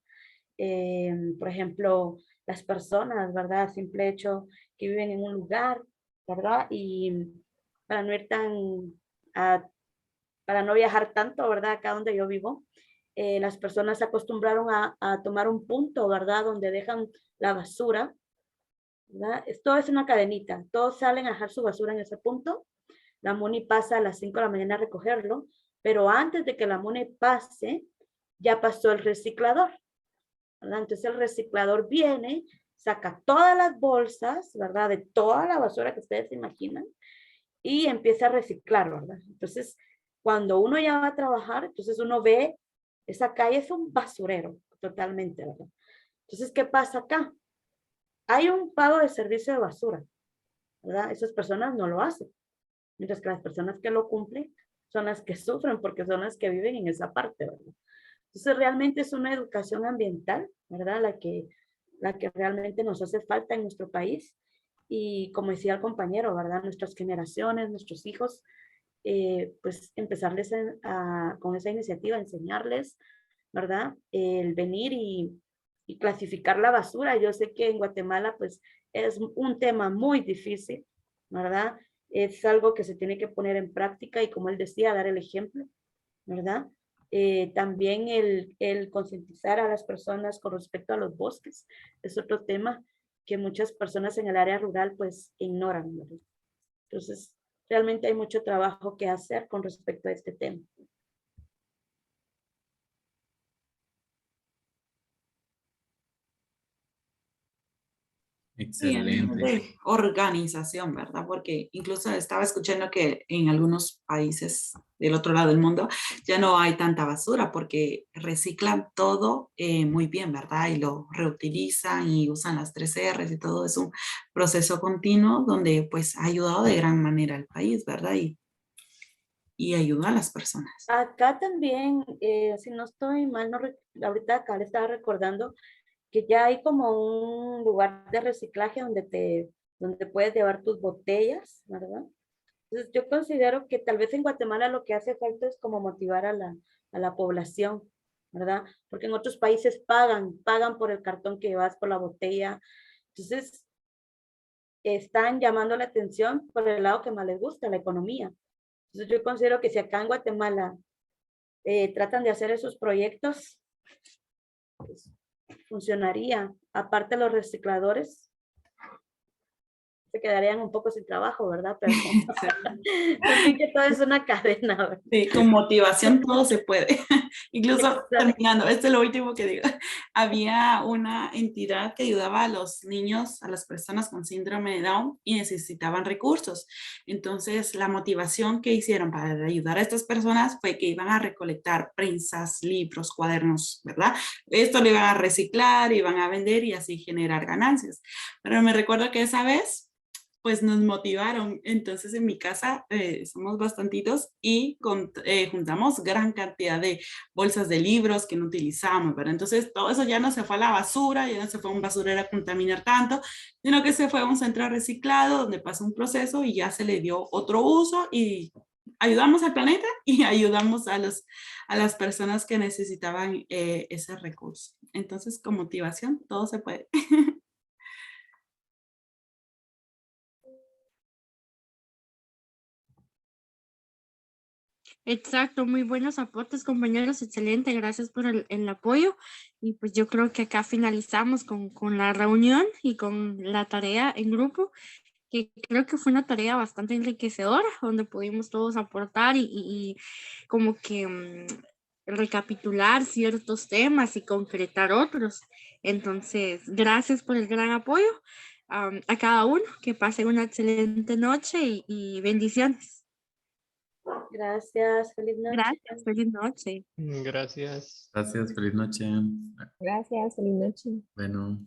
Por ejemplo, las personas, ¿verdad? Simple hecho que viven en un lugar, ¿verdad? Y para no ir para no viajar tanto, ¿verdad? Acá donde yo vivo, las personas se acostumbraron a tomar un punto, ¿verdad? Donde dejan la basura, ¿verdad? Esto es una cadenita. Todos salen a dejar su basura en ese punto. La MUNI pasa a las 5 de la mañana a recogerlo, pero antes de que la MUNI pase, ya pasó el reciclador, ¿verdad? Entonces el reciclador viene, saca todas las bolsas, ¿verdad? De toda la basura que ustedes se imaginan y empieza a reciclar, ¿verdad? Entonces, cuando uno ya va a trabajar, entonces uno ve, esa calle es un basurero, totalmente, ¿verdad? Entonces, ¿qué pasa acá? Hay un pago de servicio de basura, ¿verdad? Esas personas no lo hacen, mientras que las personas que lo cumplen son las que sufren porque son las que viven en esa parte, ¿verdad? Entonces, realmente es una educación ambiental, ¿verdad? La que realmente nos hace falta en nuestro país. Y como decía el compañero, ¿verdad? Nuestras generaciones, nuestros hijos, pues empezarles con esa iniciativa, enseñarles, ¿verdad? El venir y clasificar la basura. Yo sé que en Guatemala, pues, es un tema muy difícil, ¿verdad? Es algo que se tiene que poner en práctica y, como él decía, dar el ejemplo, ¿verdad? También el concientizar a las personas con respecto a los bosques es otro tema que muchas personas en el área rural pues ignoran, ¿verdad? Entonces, realmente hay mucho trabajo que hacer con respecto a este tema. Sí, a nivel Excelente. de organización, ¿verdad? Porque incluso estaba escuchando que en algunos países del otro lado del mundo ya no hay tanta basura porque reciclan todo muy bien, ¿verdad? Y lo reutilizan y usan las 3 Rs y todo es un proceso continuo donde pues ha ayudado de gran manera al país, ¿verdad? Y ayuda a las personas. Acá también, si no estoy mal, ahorita acá le estaba recordando que ya hay como un lugar de reciclaje donde puedes llevar tus botellas, ¿verdad? Entonces yo considero que tal vez en Guatemala lo que hace falta es como motivar a la población, ¿verdad? Porque en otros países pagan por el cartón que llevas, por la botella. Entonces están llamando la atención por el lado que más les gusta, la economía. Entonces yo considero que si acá en Guatemala tratan de hacer esos proyectos, pues, funcionaría. Aparte los recicladores se quedarían un poco sin trabajo, ¿verdad? Pero también que todo es una cadena, ¿verdad? Sí, con motivación todo se puede. Incluso terminando, esto es lo último que digo. Había una entidad que ayudaba a los niños, a las personas con síndrome de Down y necesitaban recursos. Entonces, la motivación que hicieron para ayudar a estas personas fue que iban a recolectar prensas, libros, cuadernos, ¿verdad? Esto lo iban a reciclar, iban a vender y así generar ganancias. Pero me recuerdo que esa vez pues nos motivaron. Entonces en mi casa somos bastantitos y juntamos gran cantidad de bolsas de libros que no utilizamos, ¿verdad? Entonces todo eso ya no se fue a la basura, ya no se fue a un basurero a contaminar tanto, sino que se fue a un centro reciclado donde pasa un proceso y ya se le dio otro uso y ayudamos al planeta y ayudamos a las personas que necesitaban ese recurso. Entonces con motivación todo se puede. Exacto, muy buenos aportes, compañeros, excelente, gracias por el apoyo. Y pues yo creo que acá finalizamos con la reunión y con la tarea en grupo, que creo que fue una tarea bastante enriquecedora, donde pudimos todos aportar y como que recapitular ciertos temas y concretar otros. Entonces, gracias por el gran apoyo a cada uno, que pasen una excelente noche y bendiciones. Gracias, feliz noche. Gracias, feliz noche. Gracias. Gracias, feliz noche. Gracias, feliz noche. Bueno.